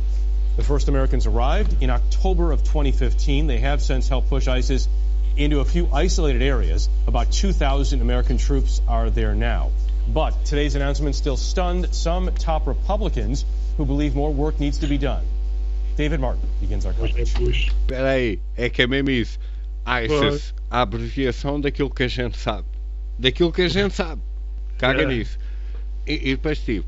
The first Americans arrived in October of 2015. They have since helped push ISIS into a few isolated areas. About 2,000 American troops are there now. But today's announcement still stunned some top Republicans who believe more work needs to be done. David Martin begins our coverage. Espera aí, é que é mesmo isso. ISIS, a abreviação daquilo que a gente sabe. Caga nisso. E depois tipo,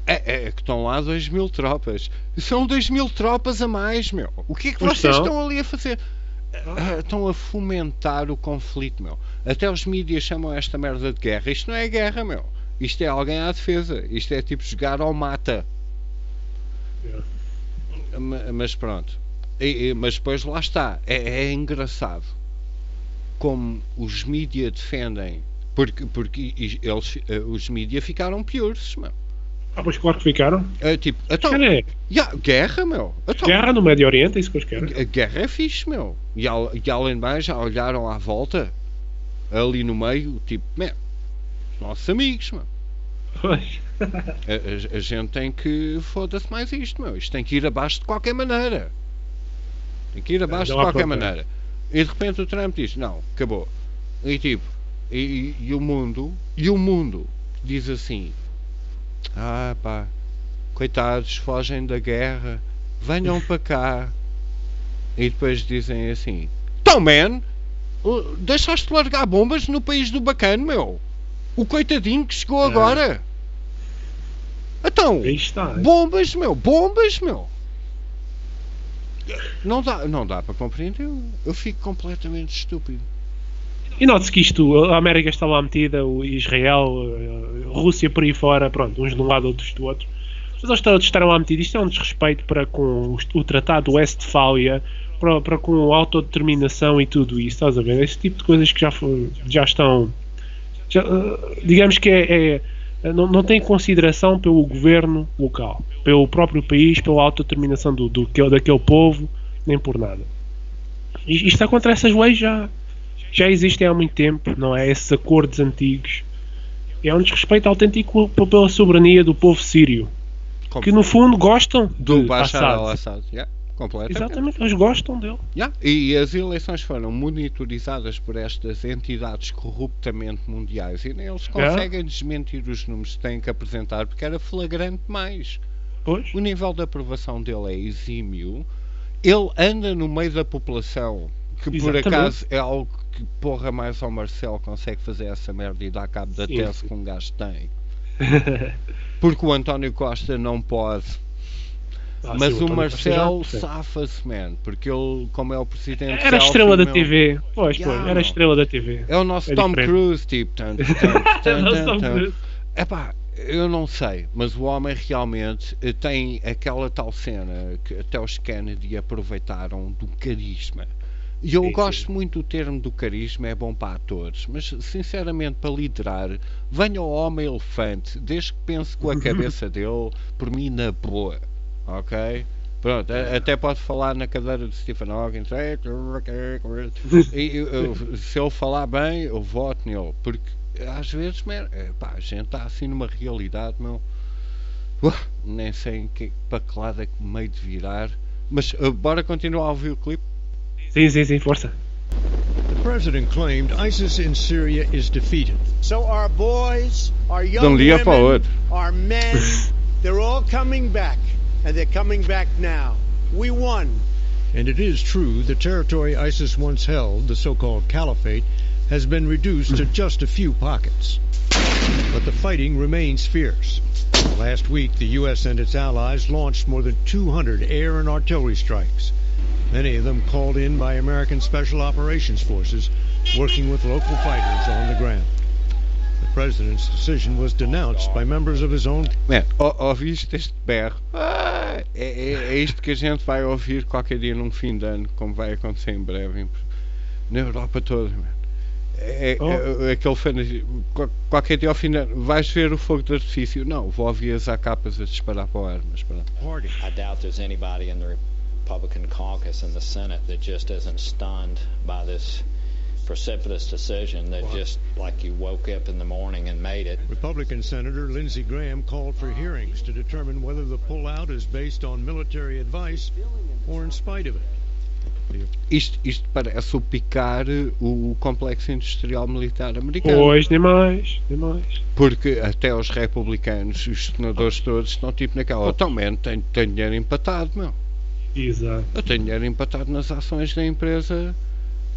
é que estão lá 2.000 tropas. São 2.000 tropas a mais, meu. O que é que vocês estão ali a fazer? Estão a fomentar o conflito, meu. Até os mídias chamam esta merda de guerra. Isto não é guerra, meu. Isto é alguém à defesa. Isto é tipo jogar ao mata. Mas pronto. Mas depois lá está. É engraçado como os mídias defendem. Porque os mídias ficaram piores, meu. Pois claro que ficaram. Guerra, meu. Guerra no Médio Oriente, é isso que eles querem. A guerra é fixe, meu. E além de mais, já olharam à volta, ali no meio, tipo, meu, nossos amigos, meu. Pois. A gente tem que, foda-se mais isto, meu. Isto tem que ir abaixo de qualquer maneira. E de repente o Trump diz, não, acabou. E tipo, e o mundo diz assim, coitados, fogem da guerra, venham para cá. E depois dizem assim, então, man, deixaste largar bombas no país do bacana, meu. O coitadinho que chegou agora. Então, bombas, meu. Não dá para compreender. Eu fico completamente estúpido. E note-se que a América está lá metida, o Israel, a Rússia por aí fora, pronto, uns de um lado, outros do outro. Mas eles todos estarão lá metidos. Isto é um desrespeito para com o Tratado de Westfália, para com a autodeterminação e tudo isso, estás a ver? Esse tipo de coisas que já estão... digamos que não tem consideração pelo governo local, pelo próprio país, pela autodeterminação daquele povo, nem por nada. Isto está contra essas leis já existem há muito tempo, não é? Esses acordos antigos. É um desrespeito autêntico pela soberania do povo sírio, que no fundo gostam do Bashar al-Assad. Completamente. Exatamente, eles gostam dele. E as eleições foram monitorizadas por estas entidades corruptamente mundiais e eles conseguem desmentir os números que têm que apresentar porque era flagrante demais. Pois. O nível de aprovação dele é exímio. Ele anda no meio da população, que por acaso é algo que porra mais ao Marcelo consegue fazer essa merda e dar cabo da tese que um gajo tem. Porque o António Costa não pode. Mas sim, o Marcelo Costa já- safa-se, man, porque ele, como é o presidente Era a estrela da selfie, meu, TV. Pois, Yeah, era a meu. estrela da TV. é o nosso É Tom diferente. Cruise, tipo, tan, tan, tan, É o nosso tan, Tom tan. Cruise. Epá, eu não sei, mas o homem realmente tem aquela tal cena que até os Kennedy aproveitaram do carisma. E eu Sim, gosto sim. muito do termo do carisma, é bom para atores, mas sinceramente para liderar, venha o homem elefante, desde que pense com a cabeça dele, por mim na boa, ok? Pronto, até pode falar na cadeira de Stephen Hawking, se ele falar bem, eu voto nele, porque às vezes, pá, a gente está assim numa realidade, meu, nem sei em que lado é que meio de virar, mas bora continuar a ouvir o clipe. Sim, força. The president claimed ISIS in Syria is defeated. So our boys, our De young dia para o women, outro. our men, they're all coming back, and they're coming back now. We won. And it is true the territory ISIS once held, the so-called caliphate, has been reduced to just a few pockets. But the fighting remains fierce. Last week, the U.S. and its allies launched more than 200 air and artillery strikes, many of them called in by American Special Operations Forces, working with local fighters on the ground. The president's decision was denounced by members of his own... Man, ouviste este berro? É isto que a gente vai ouvir qualquer dia num fim de ano, como vai acontecer em breve na Europa toda, man. Aquele fanatismo. Qualquer dia ao fim de ano vais ver o fogo de artifício. Não, vou ouvir as AKs a disparar para o ar, mas pronto. I doubt there's anybody in the Republican caucus in the Senate that just isn't stunned by this precipitous decision that just like you woke up in the morning and made it. Republican Senator Lindsey Graham called for hearings to determine whether the pullout is based on military advice or in spite of it. Isto parece o picar o complexo industrial militar americano. Pois, nem mais. Porque até os republicanos, os senadores todos, estão tipo naquela. Então, man, tenho dinheiro empatado, meu. Exato. Eu tenho dinheiro empatado nas ações da empresa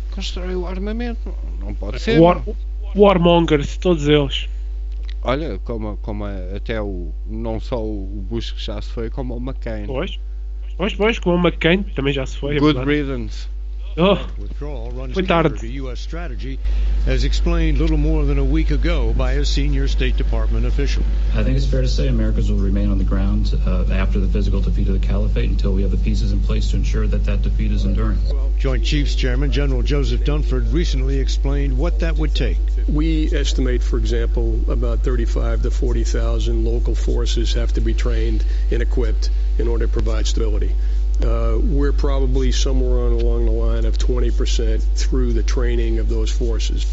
que constrói o armamento. Não pode ser. Warmongers, todos eles. Olha, como até não só o Bush que já se foi, como o McCain. Pois, como o McCain também já se foi. Good riddance. Withdrawal runs Foi counter tarde. to U.S. strategy, as explained little more than a week ago by a senior State Department official. I think it's fair to say Americans will remain on the ground after the physical defeat of the caliphate until we have the pieces in place to ensure that defeat is enduring. Joint Chiefs Chairman General Joseph Dunford recently explained what that would take. We estimate, for example, about 35 to 40,000 local forces have to be trained and equipped in order to provide stability. We're probably somewhere along the line of 20% through the training of those forces.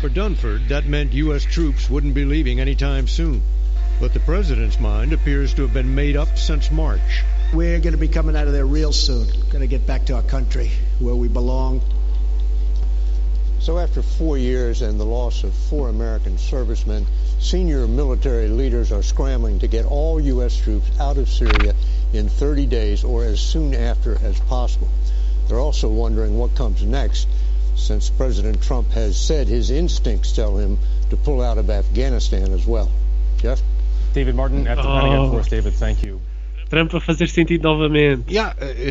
For Dunford, that meant U.S. troops wouldn't be leaving anytime soon. But the president's mind appears to have been made up since March. We're going to be coming out of there real soon. Going to get back to our country, where we belong. So after 4 years and the loss of 4 American servicemen, senior military leaders are scrambling to get all U.S. troops out of Syria in 30 days or as soon after as possible. They're also wondering what comes next, since President Trump has said his instincts tell him to pull out of Afghanistan as well. Jeff? David Martin at the Pentagon Force. David, thank you. Trump a fazer sentido novamente.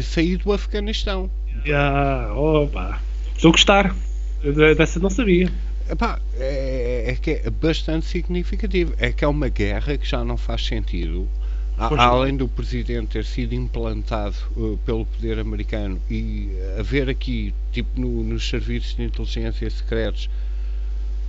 Saí do Afeganistão. Opa. Estou a gostar. Dessa não sabia. Epá, é que é bastante significativo. É que é uma guerra que já não faz sentido. Além do presidente ter sido implantado pelo poder americano e haver aqui, tipo nos serviços de inteligência secretos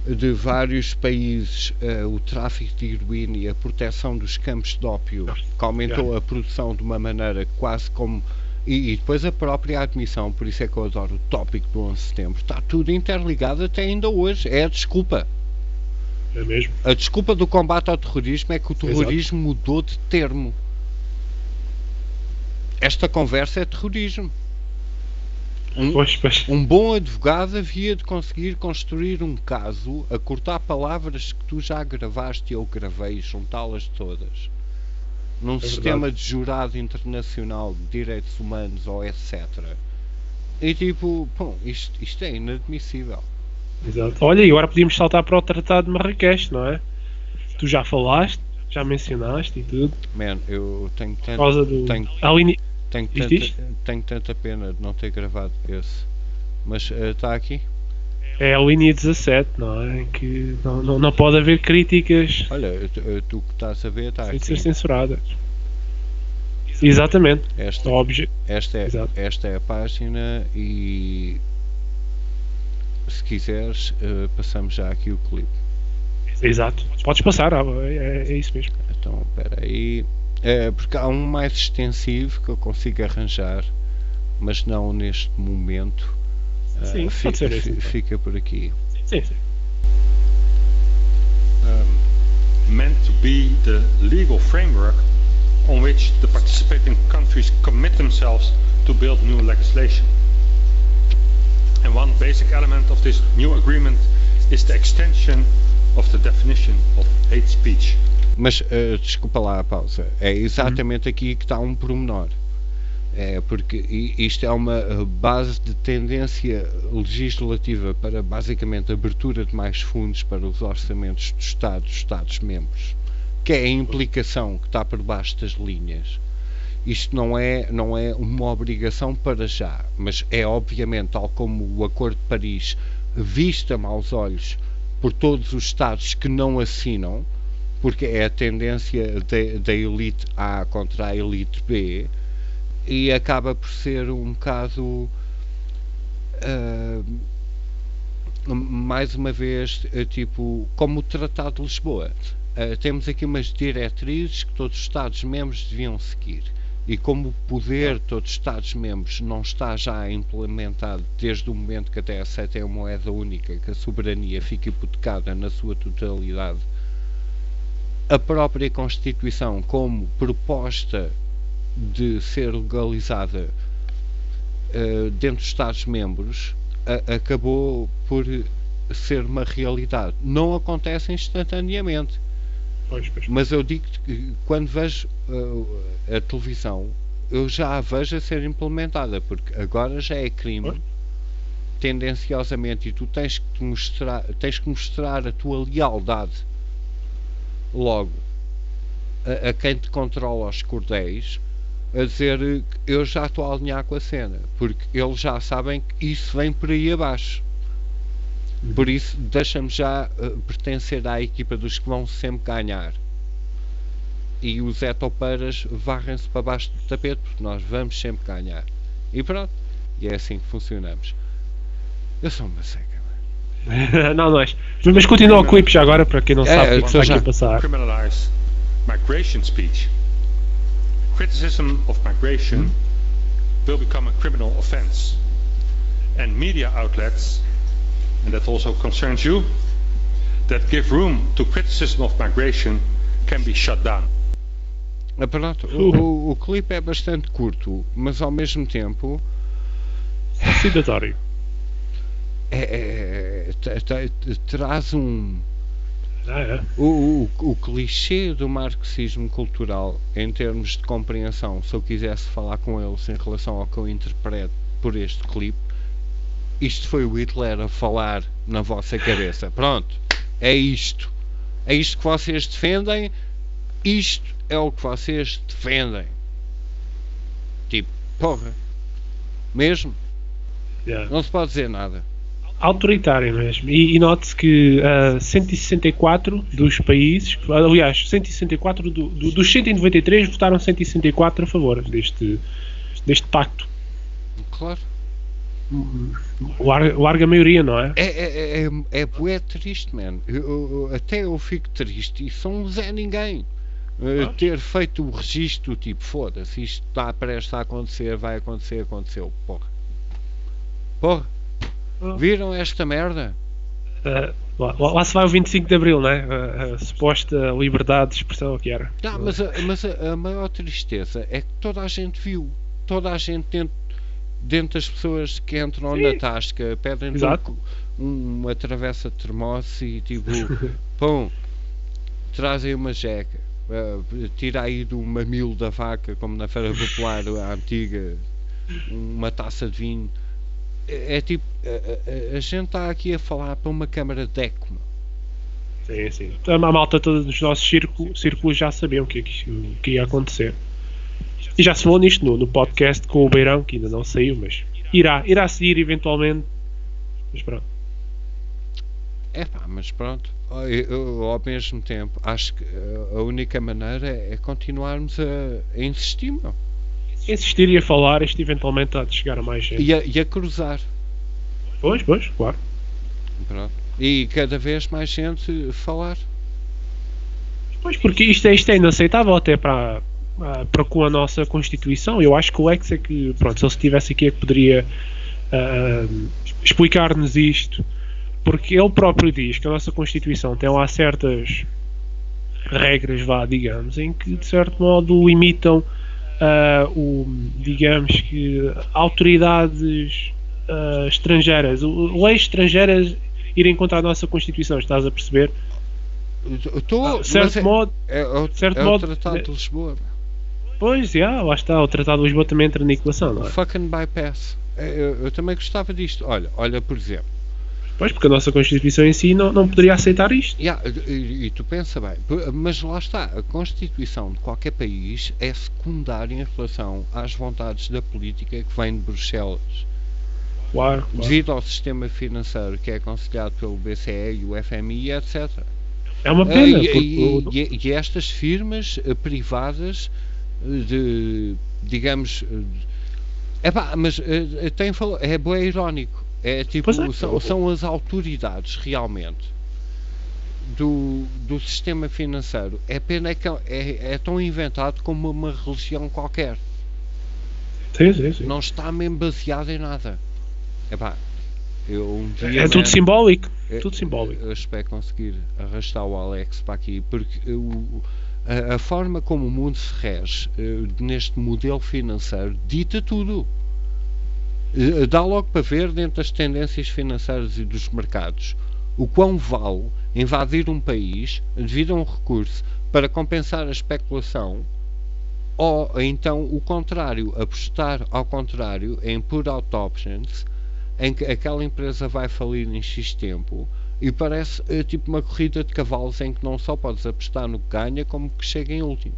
de vários países, o tráfico de heroína e a proteção dos campos de ópio, que aumentou a produção de uma maneira quase como... E depois a própria admissão, por isso é que eu adoro o tópico do 11 de setembro, está tudo interligado até ainda hoje, é a desculpa. É mesmo? A desculpa do combate ao terrorismo é que o terrorismo mudou de termo. Esta conversa é terrorismo. Um bom advogado havia de conseguir construir um caso a cortar palavras que tu já gravaste e eu gravei e juntá-las todas. Num sistema de jurado internacional de direitos humanos ou etc. E tipo, isto é inadmissível. Exato. Olha, e agora podíamos saltar para o Tratado de Marrakech, não é? tu já falaste, já mencionaste e tudo. Man, eu tenho Por causa do. Tenho tanta pena de não ter gravado esse. Mas está aqui? É a linha 17, não é? Em que não pode haver críticas. Olha, tu que estás a ver, está aqui. Sem ser censuradas. Exatamente. Esta é a página e se quiseres passamos já aqui o clipe. Exato. Podes passar, é isso mesmo. Então, espera aí. Porque há um mais extensivo que eu consigo arranjar, mas não neste momento. Sim, pode ser esse, então. Fica por aqui. Sim. Meant to be the legal framework on which the participating countries commit themselves to build new legislation. And one basic element of this new agreement is the extension of the definition of hate speech. Mas desculpa lá a pausa. É exatamente aqui que está um pormenor. Porque isto é uma base de tendência legislativa para basicamente a abertura de mais fundos para os orçamentos dos Estados-membros, que é a implicação que está por baixo das linhas. Isto não é uma obrigação para já, mas é obviamente, tal como o Acordo de Paris, visto a maus olhos por todos os Estados que não assinam, porque é a tendência da elite A contra a elite B, e acaba por ser um bocado mais uma vez tipo como o Tratado de Lisboa. Temos aqui umas diretrizes que todos os Estados-membros deviam seguir, e como o poder de todos os Estados-membros não está já implementado desde o momento que até aceitem a moeda única, que a soberania fica hipotecada na sua totalidade, a própria Constituição como proposta de ser legalizada dentro dos Estados-membros acabou por ser uma realidade. Não acontece instantaneamente. Pois. Mas eu digo que quando vejo a televisão, eu já a vejo a ser implementada, porque agora já é crime tendenciosamente, e tu tens que mostrar a tua lealdade logo a quem te controla os cordéis, a dizer que eu já estou a alinhar com a cena, porque eles já sabem que isso vem por aí abaixo. Por isso, deixa-me já pertencer à equipa dos que vão sempre ganhar. E os etopeiras varrem-se para baixo do tapete, porque nós vamos sempre ganhar. E pronto. E é assim que funcionamos. Eu sou uma seca. Não és. Mas continua o clipe já agora, para quem não sabe o que está aqui a passar. Criminalize migration speech. Criticism of migration will become a criminal offense. And media outlets, and that also concerns you, that give room to criticism of migration can be shut down. Pronto, o clipe é bastante curto, mas ao mesmo tempo fascinatório. Traz o clichê do marxismo cultural em termos de compreensão. Se eu quisesse falar com eles em relação ao que eu interpreto por este clipe, isto foi o Hitler a falar na vossa cabeça. Pronto, é isto que vocês defendem, isto é o que vocês defendem. Tipo, porra, mesmo? Não se pode dizer nada. Autoritário mesmo. E note-se que 164 dos países, aliás, 164 dos 193 votaram 164 a favor deste pacto. Claro. Larga maioria, não é? É bué triste, man. Até eu fico triste. E são Zé Ninguém ter feito o registro, tipo, foda-se, isto está prestes a acontecer, vai acontecer, aconteceu. Porra. Viram esta merda? Lá se vai o 25 de Abril, não é? A suposta liberdade de expressão que era. Não, mas a maior tristeza é que toda a gente viu. Toda a gente dentro das pessoas que entram na tasca pedem uma travessa de termoço e tipo, pão, trazem uma jeca, tira aí do mamilo da vaca, como na Feira Popular a antiga, uma taça de vinho. É tipo, a gente está aqui a falar para uma câmara de eco. Sim. A malta toda dos nossos círculos já sabiam que ia acontecer. E já se falou nisto no podcast com o Beirão, que ainda não saiu, mas irá sair eventualmente. Mas pronto. Mas pronto. Eu, ao mesmo tempo, acho que a única maneira é continuarmos a insistir, meu. Insistir e a falar, isto eventualmente há de chegar a mais gente. E a cruzar. Pois, claro. Pronto. E cada vez mais gente falar. Pois, porque isto é inaceitável até para com a nossa Constituição. Eu acho que o Lex é que, pronto, se ele estivesse aqui é que poderia explicar-nos isto, porque ele próprio diz que a nossa Constituição tem lá certas regras, digamos, em que de certo modo limitam digamos que autoridades estrangeiras, leis estrangeiras irem contra a nossa Constituição, estás a perceber? Certo modo, o Tratado de Lisboa. Pois, lá está, o Tratado de Lisboa também entra na equação, não é? Fucking bypass. Eu também gostava disto. Olha, por exemplo. Pois, porque a nossa Constituição em si não poderia aceitar isto. E tu pensa bem, mas lá está, a Constituição de qualquer país é secundária em relação às vontades da política que vem de Bruxelas. Claro. Devido ao sistema financeiro que é aconselhado pelo BCE e o FMI, etc. É uma pena. E estas firmas privadas digamos, é bem irónico. É tipo, são as autoridades realmente do sistema financeiro. É pena que é tão inventado como uma religião qualquer. Sim. Não está mesmo baseado em nada. É tudo simbólico. Tudo simbólico. Eu espero conseguir arrastar o Alex para aqui, porque a forma como o mundo se rege neste modelo financeiro dita tudo. Dá logo para ver, dentro das tendências financeiras e dos mercados, o quão vale invadir um país devido a um recurso para compensar a especulação, ou então o contrário, apostar ao contrário em put out options, em que aquela empresa vai falir em X tempo, e parece tipo uma corrida de cavalos em que não só podes apostar no que ganha, como que chega em último.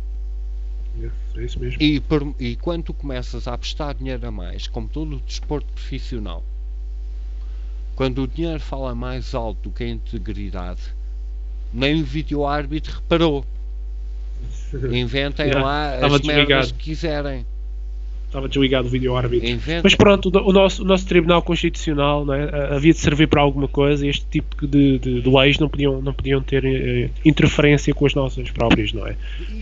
É isso mesmo. E quando tu começas a apostar dinheiro a mais, como todo o desporto profissional, quando o dinheiro fala mais alto do que a integridade, nem o vídeo-árbitro reparou. Inventem lá as merdas que quiserem. Estava desligado o vídeo-árbitro. Mas pronto, o nosso Tribunal Constitucional, não é? Havia de servir para alguma coisa, e este tipo de leis não podiam ter interferência com as nossas próprias, não é?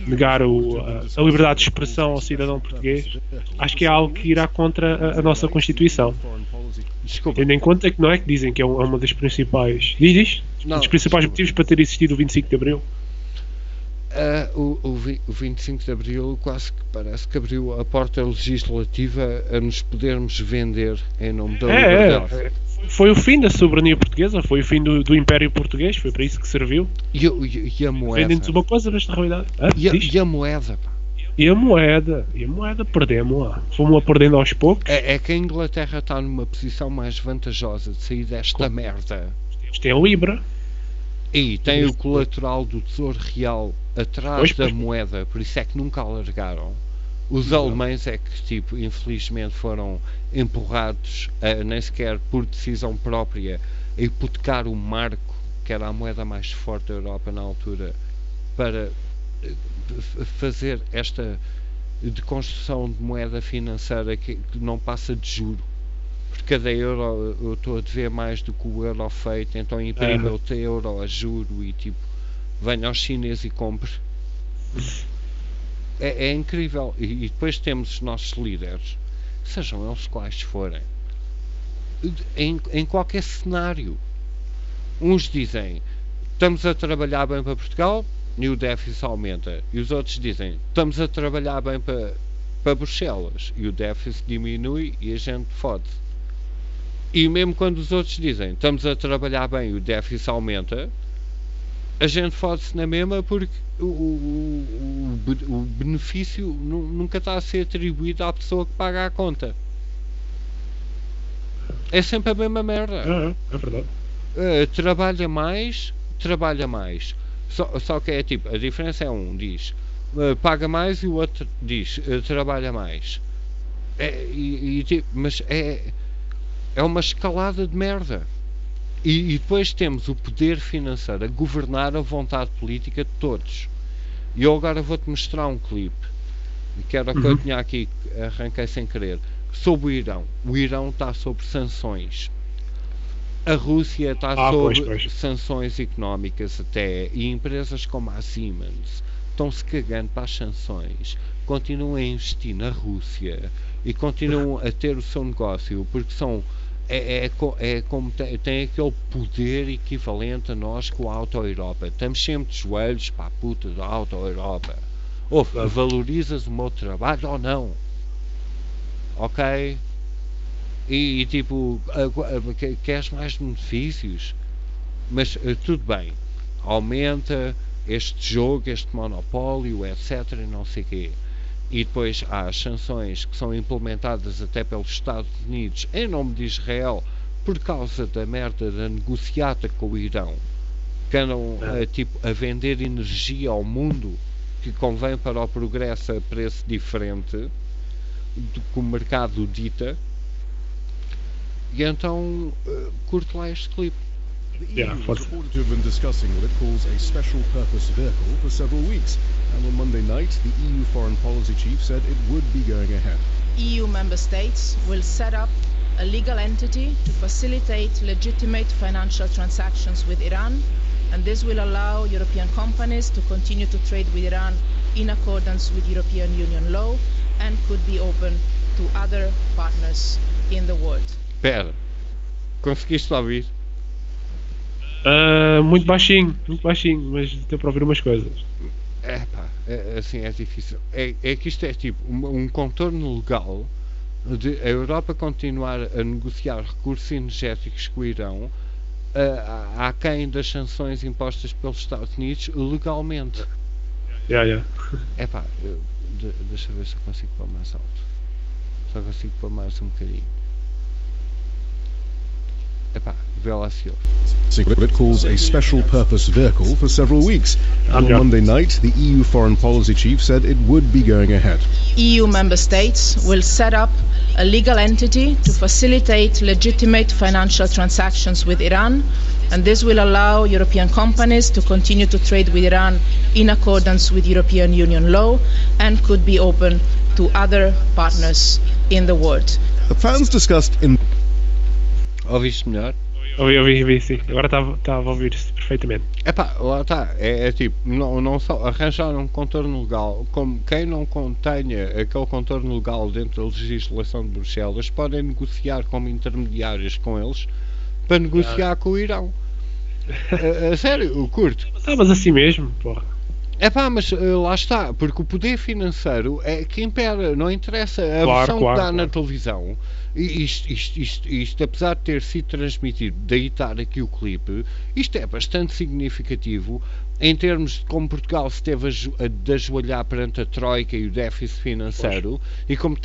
Negar a liberdade de expressão ao cidadão português, acho que é algo que irá contra a nossa Constituição. Desculpa. Tendo em conta que, não é, que dizem que é uma das principais... dos principais motivos para ter existido o 25 de Abril. O 25 de Abril quase que parece que abriu a porta legislativa a nos podermos vender em nome da liberdade. Foi o fim da soberania portuguesa, foi o fim do Império Português, foi para isso que serviu. E a moeda? Vendem-nos uma coisa desta realidade. E a moeda? E a moeda perdemos-la. Fomos-la perdendo aos poucos. É que a Inglaterra está numa posição mais vantajosa de sair desta merda. Isto é a Libra. E tem o colateral do Tesouro Real atrás da moeda, por isso é que nunca alargaram. Os alemães é que, tipo, infelizmente foram empurrados, nem sequer por decisão própria, a hipotecar o marco, que era a moeda mais forte da Europa na altura, para fazer esta deconstrução de moeda financeira que não passa de juro. Por cada euro eu estou a dever mais do que o euro feito, então imprime outro euro a juro e tipo, venha aos chineses e compre. É incrível. E depois temos os nossos líderes, sejam eles quais forem, em qualquer cenário. Uns dizem, estamos a trabalhar bem para Portugal e o déficit aumenta. E os outros dizem, estamos a trabalhar bem para Bruxelas e o déficit diminui e a gente fode. E mesmo quando os outros dizem, estamos a trabalhar bem e o déficit aumenta, a gente fode-se na mesma, porque o benefício nunca está a ser atribuído à pessoa que paga a conta. É sempre a mesma merda. É verdade. Trabalha mais, trabalha mais. Só que é tipo, a diferença é um diz paga mais e o outro diz trabalha mais. Mas é uma escalada de merda. E depois temos o poder financeiro a governar a vontade política de todos. E eu agora vou-te mostrar um clipe, que era o que eu tinha aqui, arranquei sem querer, sobre o Irão. O Irão está sob sanções. A Rússia está sob sanções económicas até, e empresas como a Siemens estão-se cagando para as sanções, continuam a investir na Rússia e continuam a ter o seu negócio, porque são como tem aquele poder equivalente a nós com a Auto-Europa. Estamos sempre de joelhos para a puta da Auto-Europa. Valorizas o meu trabalho ou não? Ok? E tipo, queres mais benefícios? Mas tudo bem, aumenta este jogo, este monopólio, etc. e não sei o quê. E depois há as sanções que são implementadas até pelos Estados Unidos em nome de Israel por causa da merda da negociata com o Irão, que andam a vender energia ao mundo que convém para o progresso a preço diferente do que o mercado dita. E então curto lá este clipe. The EU has reported to have been discussing what it calls a special purpose vehicle for several weeks, and on Monday night the EU foreign policy chief said it would be going ahead. EU member states will set up a legal entity to facilitate legitimate financial transactions with Iran, and this will allow European companies to continue to trade with Iran in accordance with European Union law and could be open to other partners in the world. Espera, conseguiste ouvir? Muito baixinho, mas deu para ouvir umas coisas. Assim é difícil. É que isto é tipo um contorno legal de a Europa continuar a negociar recursos energéticos com o Irão aquém das sanções impostas pelos Estados Unidos legalmente. Deixa eu ver se eu consigo pôr mais alto. Só consigo pôr mais um bocadinho. It calls a special purpose vehicle for several weeks. And on Monday night, the EU foreign policy chief said it would be going ahead. EU member states will set up a legal entity to facilitate legitimate financial transactions with Iran, and this will allow European companies to continue to trade with Iran in accordance with European Union law and could be open to other partners in the world. The plans discussed in Ouviste melhor? Ouvi, sim. Agora estava a ouvir-se perfeitamente. Lá está. É tipo, não só arranjar um contorno legal, como quem não contenha aquele contorno legal dentro da legislação de Bruxelas, podem negociar como intermediários com eles para negociar com o Irão. A sério, eu curto. Mas assim mesmo, porra. Mas lá está, porque o poder financeiro é que impera, não interessa a versão que dá na televisão. E isto, apesar de ter sido transmitido, daí estar aqui o clipe, isto é bastante significativo em termos de como Portugal se teve a ajoelhar perante a Troika e o déficit financeiro, e como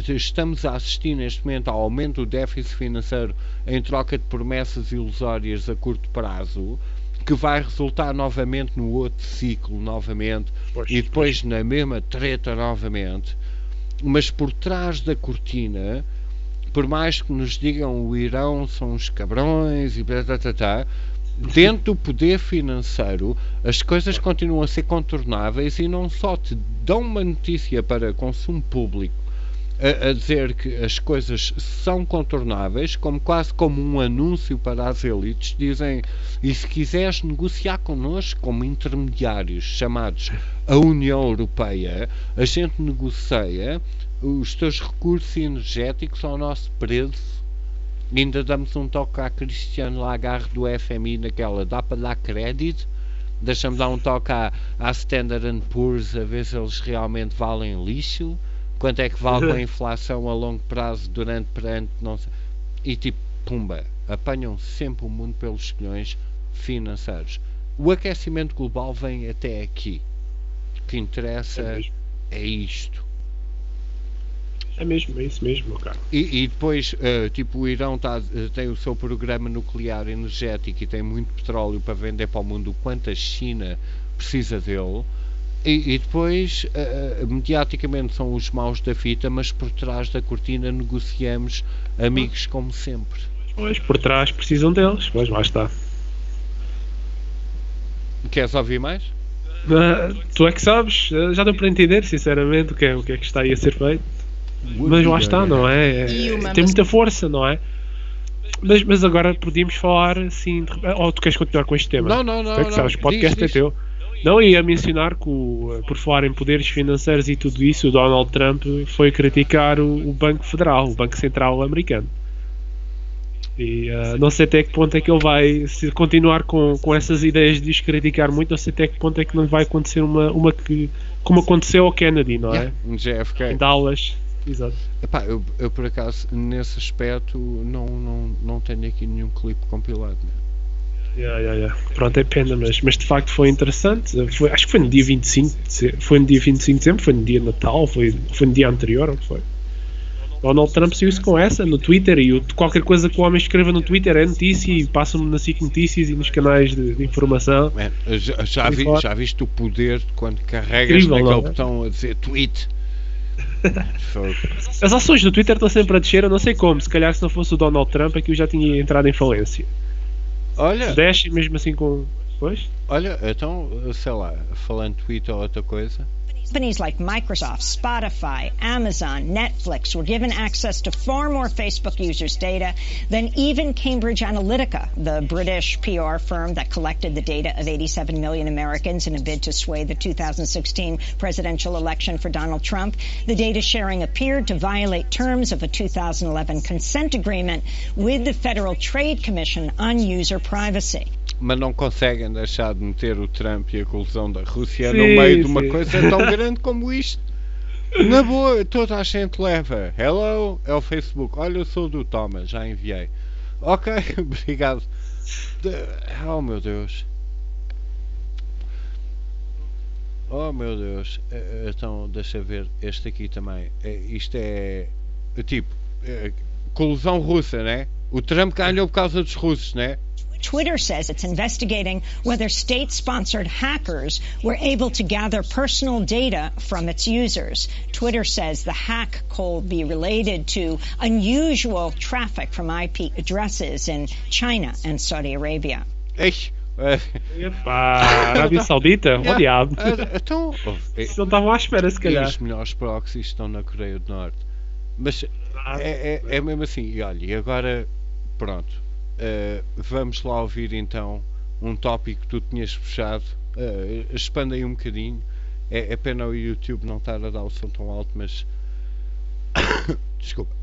estamos a assistir neste momento ao aumento do déficit financeiro em troca de promessas ilusórias a curto prazo, que vai resultar novamente no outro ciclo novamente, e depois na mesma treta novamente. Mas por trás da cortina, por mais que nos digam o Irão são uns cabrões e dentro do poder financeiro as coisas continuam a ser contornáveis, e não só te dão uma notícia para consumo público a dizer que as coisas são contornáveis, como quase como um anúncio para as elites, dizem: e se quiseres negociar connosco como intermediários chamados a União Europeia, a gente negocia os teus recursos energéticos ao nosso preço. E ainda damos um toque à Cristiane Lagarde do FMI naquela, dá para dar crédito? Deixa-me dar um toque à Standard & Poor's a ver se eles realmente valem lixo. Quanto é que vale a inflação a longo prazo durante, não sei. E tipo, pumba, apanham sempre o mundo pelos colhões financeiros. O aquecimento global vem até aqui. O que interessa é isto. É mesmo, é isso mesmo, meu caro. E depois, tipo, o Irão tem o seu programa nuclear energético e tem muito petróleo para vender para o mundo, o quanto a China precisa dele. E depois, mediaticamente, são os maus da fita, mas por trás da cortina negociamos amigos como sempre. Pois, por trás precisam deles, pois lá está. Queres ouvir mais? Tu é que sabes, já deu para entender, sinceramente, o que é que está aí a ser feito. Mas lá está, não é? Tem muita força, não é? Mas agora podíamos falar assim. Ou tu queres continuar com este tema? Não. Tu é que sabes, o podcast é teu. Não, ia mencionar que, por falar em poderes financeiros e tudo isso, o Donald Trump foi criticar o Banco Federal, o Banco Central americano. E não sei até que ponto é que ele vai, se continuar com essas ideias de os criticar muito, não sei até que ponto é que não vai acontecer uma que, como aconteceu ao Kennedy, não é? JFK. Em Dallas. Exato. Epá, eu por acaso, nesse aspecto, não tenho aqui nenhum clipe compilado. Pronto, é pena, mas de facto foi interessante. Acho que foi no dia 25 de dezembro, foi no dia de Natal, foi no dia anterior, não foi? Donald Trump saiu-se com essa no Twitter, e qualquer coisa que o homem escreva no Twitter é notícia, e passa-me na SIC Notícias e nos canais de informação. Já viste o poder quando carregas naquele botão a dizer tweet? As ações do Twitter estão sempre a descer, eu não sei como. Se calhar se não fosse o Donald Trump aqui eu já tinha entrado em falência. Olha, desce mesmo assim com... Pois? Olha, então, sei lá, falando de Twitter ou outra coisa. Companies like Microsoft, Spotify, Amazon, Netflix were given access to far more Facebook users' data than even Cambridge Analytica, the British PR firm that collected the data of 87 million Americans in a bid to sway the 2016 presidential election for Donald Trump. The data sharing appeared to violate terms of a 2011 consent agreement with the Federal Trade Commission on user privacy. Mas não conseguem deixar de meter o Trump e a colisão da Rússia no meio de uma coisa tão grande como isto. Na boa, toda a gente leva. Hello, é o Facebook. Olha, eu sou do Thomas, já enviei. Ok, obrigado. Oh meu Deus. Oh meu Deus. Então, deixa ver este aqui também. Isto é tipo colisão russa, né? O Trump ganhou por causa dos russos, né? Twitter says it's investigating whether state-sponsored hackers were able to gather personal data from its users. Twitter says the hack could be related to unusual traffic from IP addresses in China and Saudi Arabia. Arábia Saudita? O diabo. Então, não estavam à espera, se calhar. Os melhores proxies estão na Coreia do Norte. Mas é mesmo assim. E olha, e agora, pronto. Vamos lá ouvir então um tópico que tu tinhas puxado. Expanda aí um bocadinho. É pena o YouTube não estar a dar o som tão alto, mas desculpa.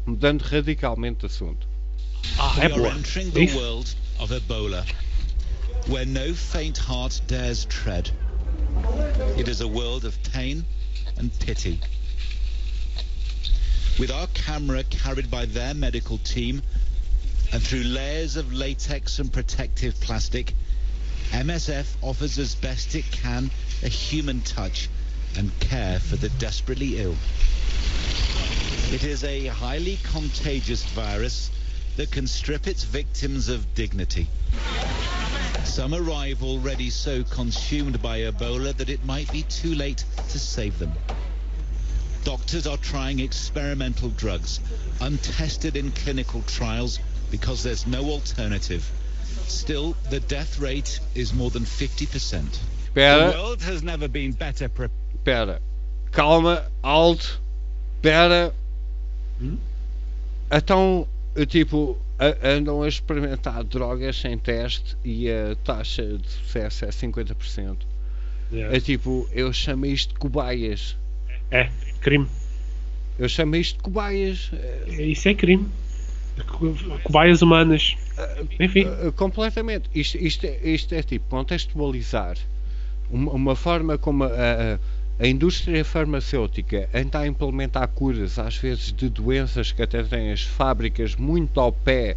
Mudando radicalmente de assunto. We are entering the world of Ebola, where no faint heart dares tread. It is a world of pain and pity. With our camera carried by their medical team, and through layers of latex and protective plastic, MSF offers as best it can a human touch and care for the desperately ill. It is a highly contagious virus that can strip its victims of dignity. Some arrive already so consumed by Ebola that it might be too late to save them. Doctors are trying experimental drugs, untested in clinical trials, because there's no alternative. Still, the death rate is more than 50%. Espera. The world has never been better prepared. Espera. Calma, alto. Espera. Então, tipo, andam a experimentar drogas sem teste e a taxa de sucesso é 50%. É tipo, eu chamo isto de cobaias. É, crime. Eu chamo isto de cobaias. Isso é crime. Cobaias humanas. Enfim. Completamente. Isto é tipo contextualizar uma forma como a indústria farmacêutica anda a implementar curas, às vezes de doenças que até têm as fábricas muito ao pé,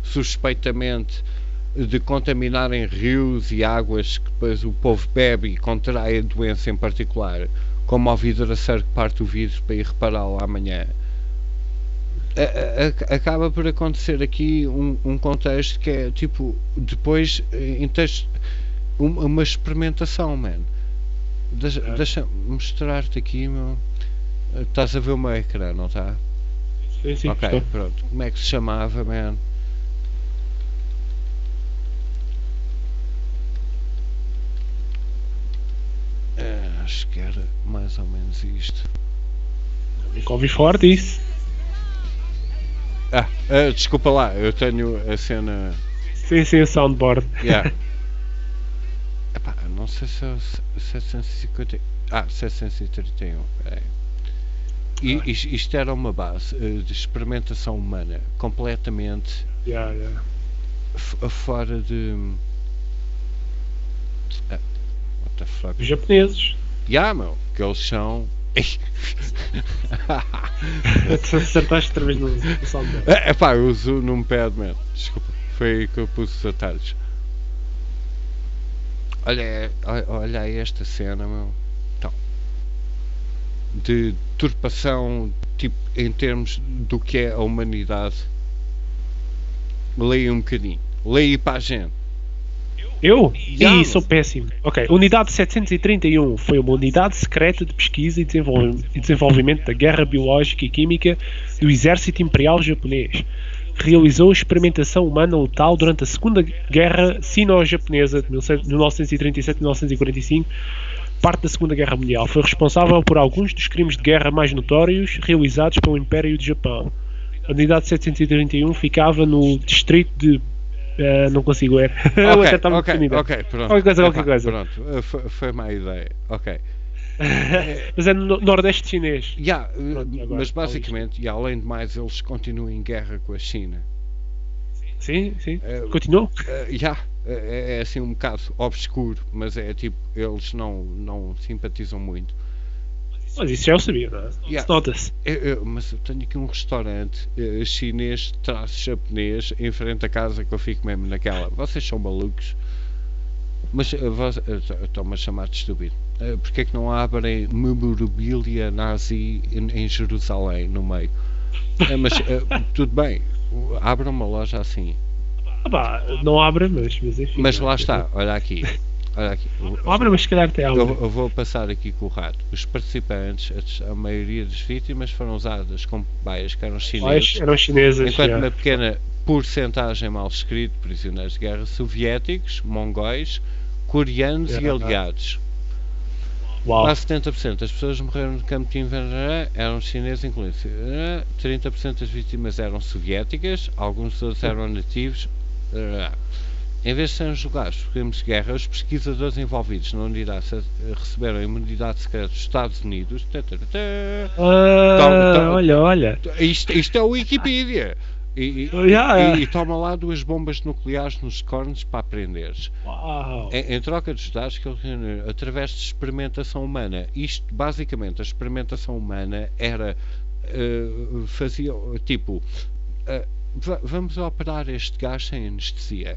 suspeitamente, de contaminarem rios e águas que depois o povo bebe e contrai a doença em particular. como ao vidraceiro que parte o vidro para ir repará-lo amanhã. Acaba por acontecer aqui um contexto que é tipo, depois em texto, uma experimentação, man. Deixa mostrar-te aqui, meu. Estás a ver o meu ecrã, não está? Sim, ok, estou. pronto. Como é que se chamava, man? Acho que era mais ou menos isto. Nunca ouvi falar disso. Desculpa lá, eu tenho a cena. Sim, o soundboard. Yeah. Epá, não sei se é 750. 731. Isto era uma base de experimentação humana completamente fora de. What the fuck? Os japoneses. Meu, que eles são. Acertaste outra vez no soundboard. Eu uso num pad, man. Desculpa, foi aí que eu pus os atalhos. Olha aí esta cena, meu. Então, de turpação, tipo, em termos do que é a humanidade. Leia um bocadinho. Leia para a gente. Eu? Ih, sou péssimo. Ok, Unidade 731 foi uma unidade secreta de pesquisa e desenvolvimento da guerra biológica e química do Exército Imperial Japonês. Realizou experimentação humana letal durante a Segunda Guerra Sino-Japonesa de 1937-1945, parte da Segunda Guerra Mundial. Foi responsável por alguns dos crimes de guerra mais notórios realizados pelo Império do Japão. A Unidade 731 ficava no distrito de... não consigo ler. Ok, pronto. Qualquer coisa. Pronto, foi má ideia. Ok. Mas é no Nordeste chinês. Pronto, mas basicamente, e além de mais, eles continuam em guerra com a China. Sim. Continuam? É assim um bocado obscuro, mas é tipo, eles não simpatizam muito. Mas isso já eu sabia, não é? Isso nota-se. Mas eu tenho aqui um restaurante chinês, traço japonês, em frente à casa, que eu fico mesmo naquela. Vocês são malucos? Mas estão-me a chamar de estúpido. Porque é que não abrem memorabilia nazi em Jerusalém, no meio? Mas tudo bem, abram uma loja assim. Não abre, mas enfim. Mas lá está, olha aqui. Não abre, mas se calhar até abre. Eu vou passar aqui com o rato. Os participantes, a maioria das vítimas foram usadas como baias que eram chineses. Eram chinesas, enquanto uma pequena porcentagem mal escrito, prisioneiros de guerra soviéticos, mongóis, coreanos e aliados. Quase 70% das pessoas morreram no campo de Invernaná eram chineses, incluindo 30% das vítimas eram soviéticas, alguns outros eram nativos. Em vez de serem julgados por crimes de guerra, os pesquisadores envolvidos na unidade receberam a imunidade secreta dos Estados Unidos. Olha. Isto é o Wikipedia. E toma lá 2 bombas nucleares nos cornos para aprenderes. Em troca dos dados que eles reuniram através de experimentação humana. Isto, basicamente, a experimentação humana era fazia tipo vamos operar este gajo sem anestesia.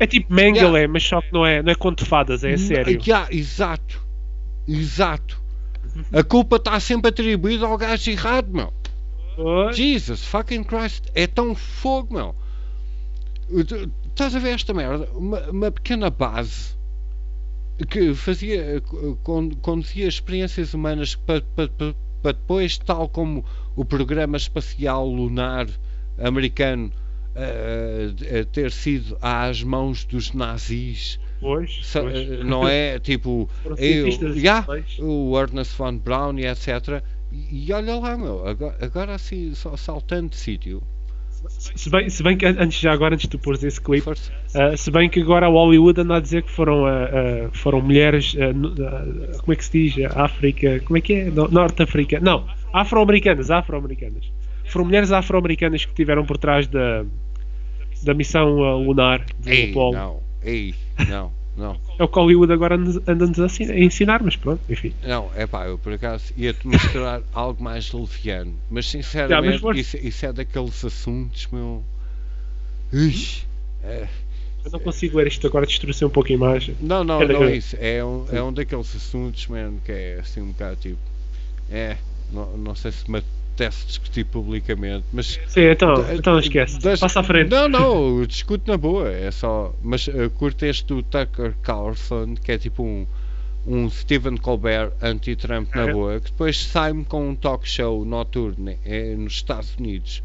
É tipo Mengele, mas só que não é conto de fadas, é sério. Exato. A culpa está sempre atribuída ao gajo errado, meu. Jesus fucking Christ, é tão fogo, meu. Estás a ver esta merda? Uma pequena base que conduzia experiências humanas para depois, tal como o programa espacial lunar americano ter sido às mãos dos nazis. Não é? Tipo, o Ernest von Braun e etc. E olha lá, meu, agora assim, só saltando de sítio. Se bem que antes de tu pôres esse clipe, se bem que agora o Hollywood anda a dizer que foram mulheres, como é que se diz? África, como é que é? Norte-África, não, afro-americanas. Foram mulheres afro-americanas que estiveram por trás da missão lunar do Apollo. Não. É o que Hollywood agora anda-nos a ensinar, mas pronto, enfim. Não, eu por acaso ia-te mostrar algo mais leviano, mas sinceramente isso é daqueles assuntos, meu. Eu não consigo ler isto agora, distorcer um pouco a imagem. Não é isso. É um daqueles assuntos, man, que é assim um bocado tipo. Não sei se me apetece discutir publicamente, mas. Sim, então esquece. Passa à frente. Não, discute na boa. É só. Mas curto este do Tucker Carlson, que é tipo um Stephen Colbert anti-Trump na boa, que depois sai-me com um talk show noturno nos Estados Unidos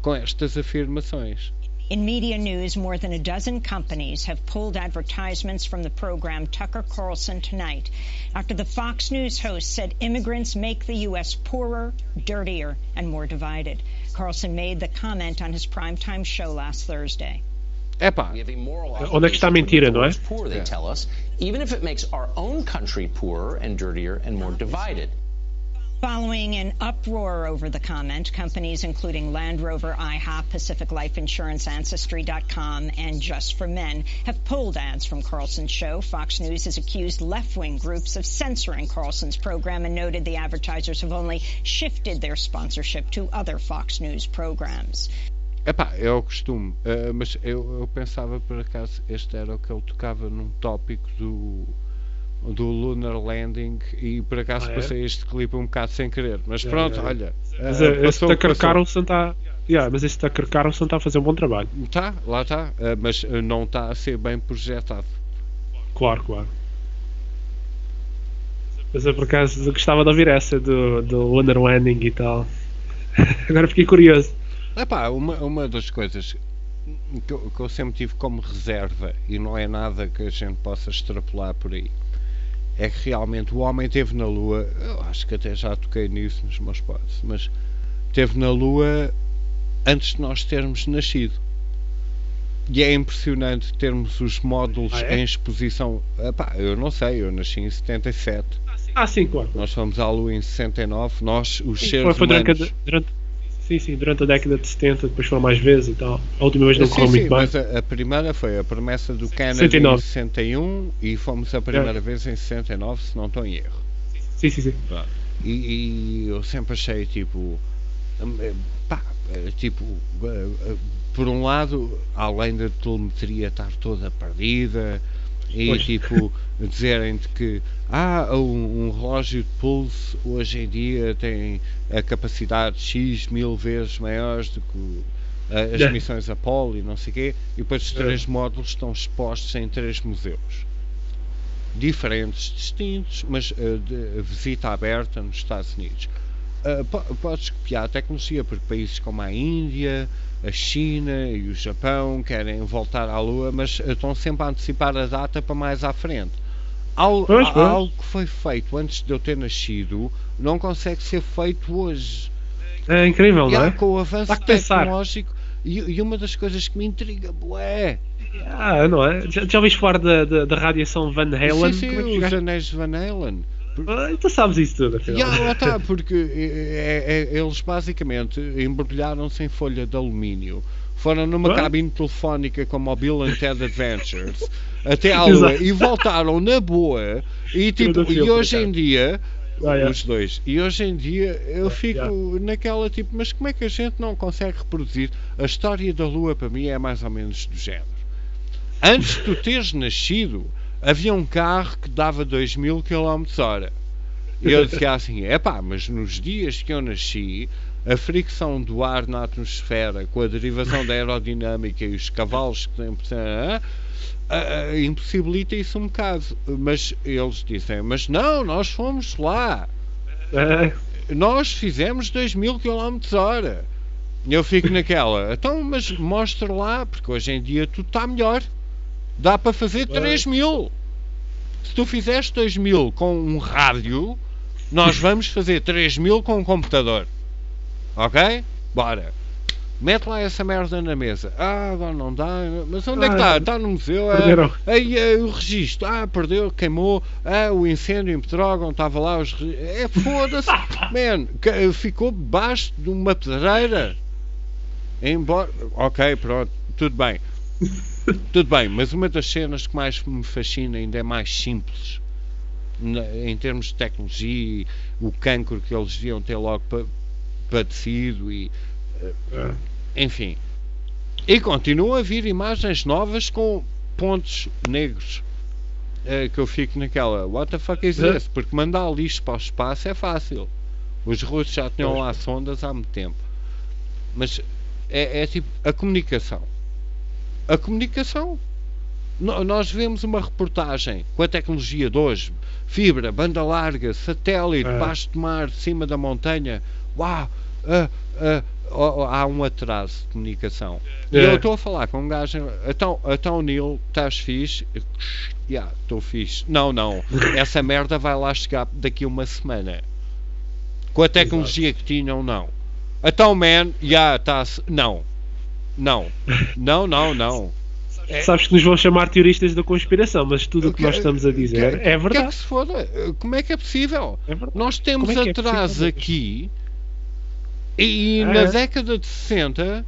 com estas afirmações. In media news, more than a dozen companies have pulled advertisements from the program Tucker Carlson Tonight after the Fox News host said immigrants make the U.S. poorer, dirtier, and more divided. Carlson made the comment on his primetime show last Thursday. Onde é que está a mentira, não é? Poor, they tell us, even if it makes our own country poorer and dirtier and more divided. Following an uproar over the comment, companies including Land Rover, IHOP, Pacific Life Insurance, Ancestry.com, and Just for Men have pulled ads from Carlson's show. Fox News has accused left-wing groups of censoring Carlson's program and noted the advertisers have only shifted their sponsorship to other Fox News programs. É o costume, mas eu pensava por acaso este era o que ele tocava num tópico do Lunar Landing e por acaso passei este clipe um bocado sem querer, mas pronto, olha. Mas esse Tucker Carlson está. Mas esse Tucker Carlson está a fazer um bom trabalho. Lá está, mas não está a ser bem projetado. Claro. Mas eu por acaso gostava de ouvir essa do Lunar Landing e tal. Agora fiquei curioso. Uma das coisas que eu sempre tive como reserva, e não é nada que a gente possa extrapolar por aí, é que realmente o homem esteve na Lua. Eu acho que até já toquei nisso nos meus pods, mas esteve na Lua antes de nós termos nascido. E é impressionante termos os módulos em exposição. Eu não sei, eu nasci em 77. Sim, claro. Nós fomos à Lua em 69. Nós, os seres humanos. Durante a década de 70, depois foram mais vezes e tal. A última vez não correu muito bem. Mas a primeira foi a promessa do Kennedy em 61 e fomos a primeira vez em 69, se não estou em erro. Sim. E eu sempre achei tipo. Por um lado, além da telemetria estar toda perdida e tipo dizerem-te que um relógio de pulso hoje em dia tem a capacidade X mil vezes maiores do que as missões Apollo e não sei o quê, e depois os 3 módulos estão expostos em 3 museus diferentes, distintos, mas de visita aberta nos Estados Unidos. Podes copiar a tecnologia porque países como a Índia, a China e o Japão querem voltar à Lua, mas estão sempre a antecipar a data para mais à frente. Algo que foi feito antes de eu ter nascido não consegue ser feito hoje. É incrível, não é? Com o avanço tecnológico e uma das coisas que me intriga não é? Já ouviste falar da radiação Van Halen? Sim, os anéis de Van Halen. Tu sabes isso tudo, porque eles basicamente embrulharam-se em folha de alumínio, foram numa cabine telefónica como o Bill and Ted Adventures até à Lua e voltaram na boa e hoje em dia os dois, e hoje em dia eu fico naquela tipo, mas como é que a gente não consegue reproduzir? A história da Lua para mim é mais ou menos do género. Antes de tu teres nascido havia um carro que dava 2000 km/h. E eu dizia assim, mas nos dias que eu nasci, a fricção do ar na atmosfera, com a derivação da aerodinâmica e os cavalos que impossibilita isso um bocado. Mas eles dizem, mas não, nós fomos lá. Nós fizemos 2000 km/h. E eu fico naquela, então, mas mostra lá, porque hoje em dia tudo está melhor. Dá para fazer 3000. Se tu fizeres 2000 com um rádio, nós vamos fazer 3000 com um computador. Ok? Bora. Mete lá essa merda na mesa. Agora não dá. Mas onde é que está? Está no museu. O registro. Perdeu, queimou. O incêndio em Petrógão. Estava lá os foda-se. Man, ficou debaixo de uma pedreira. Embora. Ok, pronto. Tudo bem. Mas uma das cenas que mais me fascina ainda é mais simples em termos de tecnologia, o cancro que eles deviam ter logo padecido e enfim, e continuam a vir imagens novas com pontos negros que eu fico naquela what the fuck is this? Porque mandar lixo para o espaço é fácil. Os russos já tinham lá sondas há muito tempo. Mas é tipo a comunicação. Nós vemos uma reportagem com a tecnologia de hoje, fibra, banda larga, satélite, baixo de mar, cima da montanha. Uau! Há um atraso de comunicação. E eu estou a falar com um gajo. Então Neil, estás fixe? Estou fixe. Não. Essa merda vai lá chegar daqui a uma semana. Com a tecnologia que tinham, não. Então, man, está-se. Não. Sabes que nos vão chamar teoristas da conspiração, mas tudo o que nós estamos a dizer é verdade. Que é que se foda? Como é que é possível? Nós temos atraso aqui e na década de 60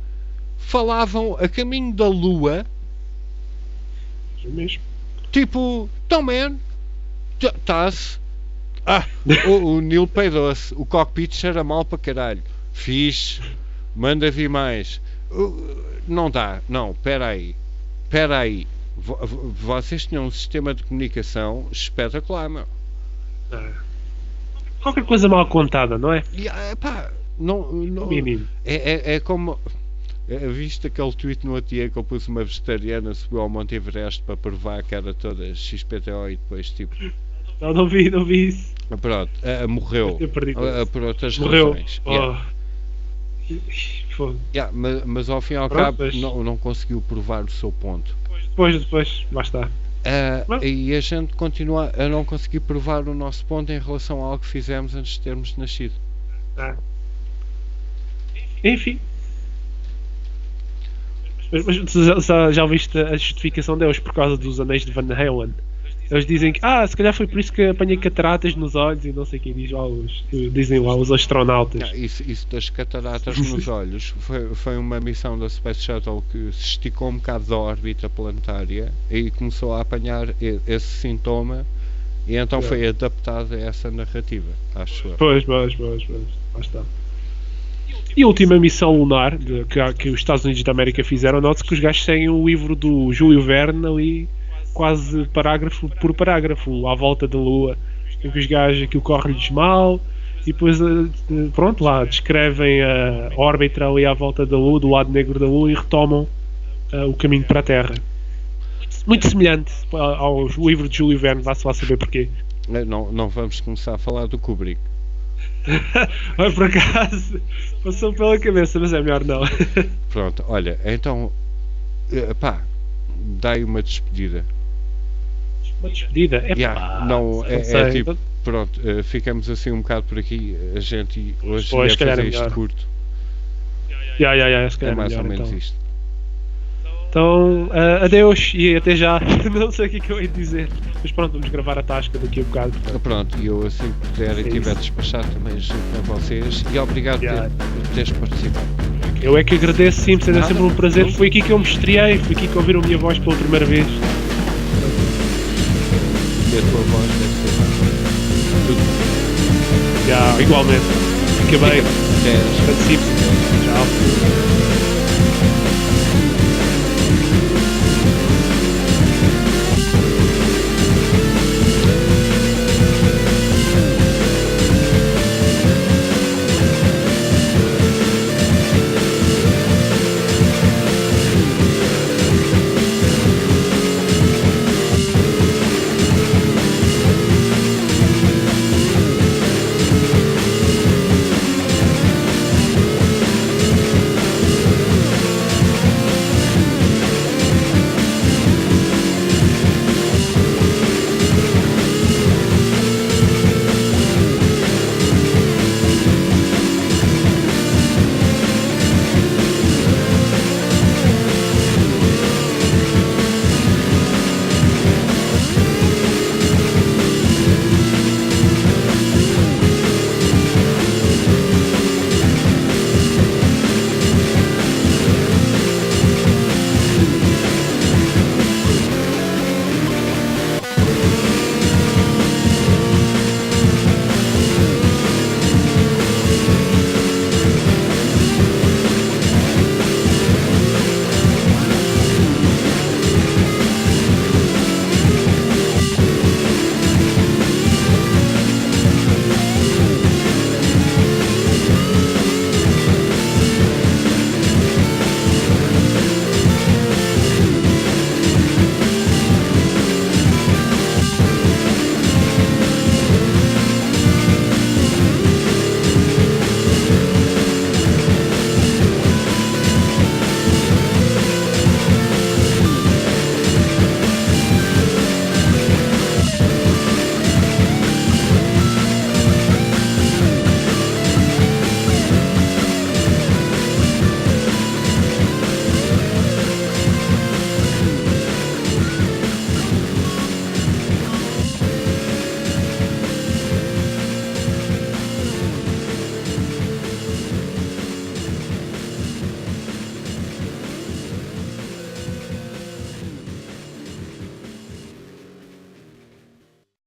falavam a caminho da Lua. Mesmo. Tipo, então, man, está-se. O Neil peidou-se. O cockpit cheira mal para caralho. Fixe. Manda vir mais. Não dá. Não, espera aí. Vocês tinham um sistema de comunicação espetacular, meu. Qualquer coisa mal contada, não é? Não. É como. Viste aquele tweet no outro dia que eu pus uma vegetariana subiu ao Monte Everest para provar que era toda XPTO e depois tipo. Não vi isso. Pronto, morreu por outras morreu. Razões. Mas ao fim e ao cabo não conseguiu provar o seu ponto. Depois, lá está. E a gente continua a não conseguir provar o nosso ponto em relação ao que fizemos antes de termos nascido. Enfim. Mas já ouviste a justificação deles por causa dos anéis de Van Halen? Eles dizem que se calhar foi por isso que apanhei cataratas nos olhos e não sei o que dizem lá os astronautas. Isso das cataratas nos olhos foi uma missão da Space Shuttle que se esticou um bocado da órbita planetária e começou a apanhar esse sintoma e então foi adaptada a essa narrativa, acho eu. Pois, lá está. E a última missão lunar que os Estados Unidos da América fizeram, note-se que os gajos seguem o livro do Júlio Verne ali, quase parágrafo por parágrafo, à volta da Lua, em que os gajos aquilo corre-lhes mal, e depois, pronto, lá descrevem a órbita ali à volta da Lua, do lado negro da Lua, e retomam o caminho para a Terra. Muito semelhante ao livro de Júlio Verne, vá-se lá saber porquê. Não vamos começar a falar do Kubrick. Mas por acaso passou pela cabeça, mas é melhor não. Pronto, olha, então dá-lhe uma despedida. Uma despedida? É tipo, pronto, ficamos assim um bocado por aqui. A gente hoje ia fazer isto curto. É mais ou menos então. Isto. Então, adeus e até já. Não sei o que eu ia dizer, mas pronto, vamos gravar a tasca daqui a bocado. Pronto, e eu assim que puder e tiver despachado também ajudo a vocês e obrigado por teres participado. Eu é que agradeço, sim, é sempre um prazer. Foi aqui que eu me estreiei, foi aqui que ouviram a minha voz pela primeira vez. E a tua voz deve ser tudo. Igualmente. Fica bem. Participe. Tchau.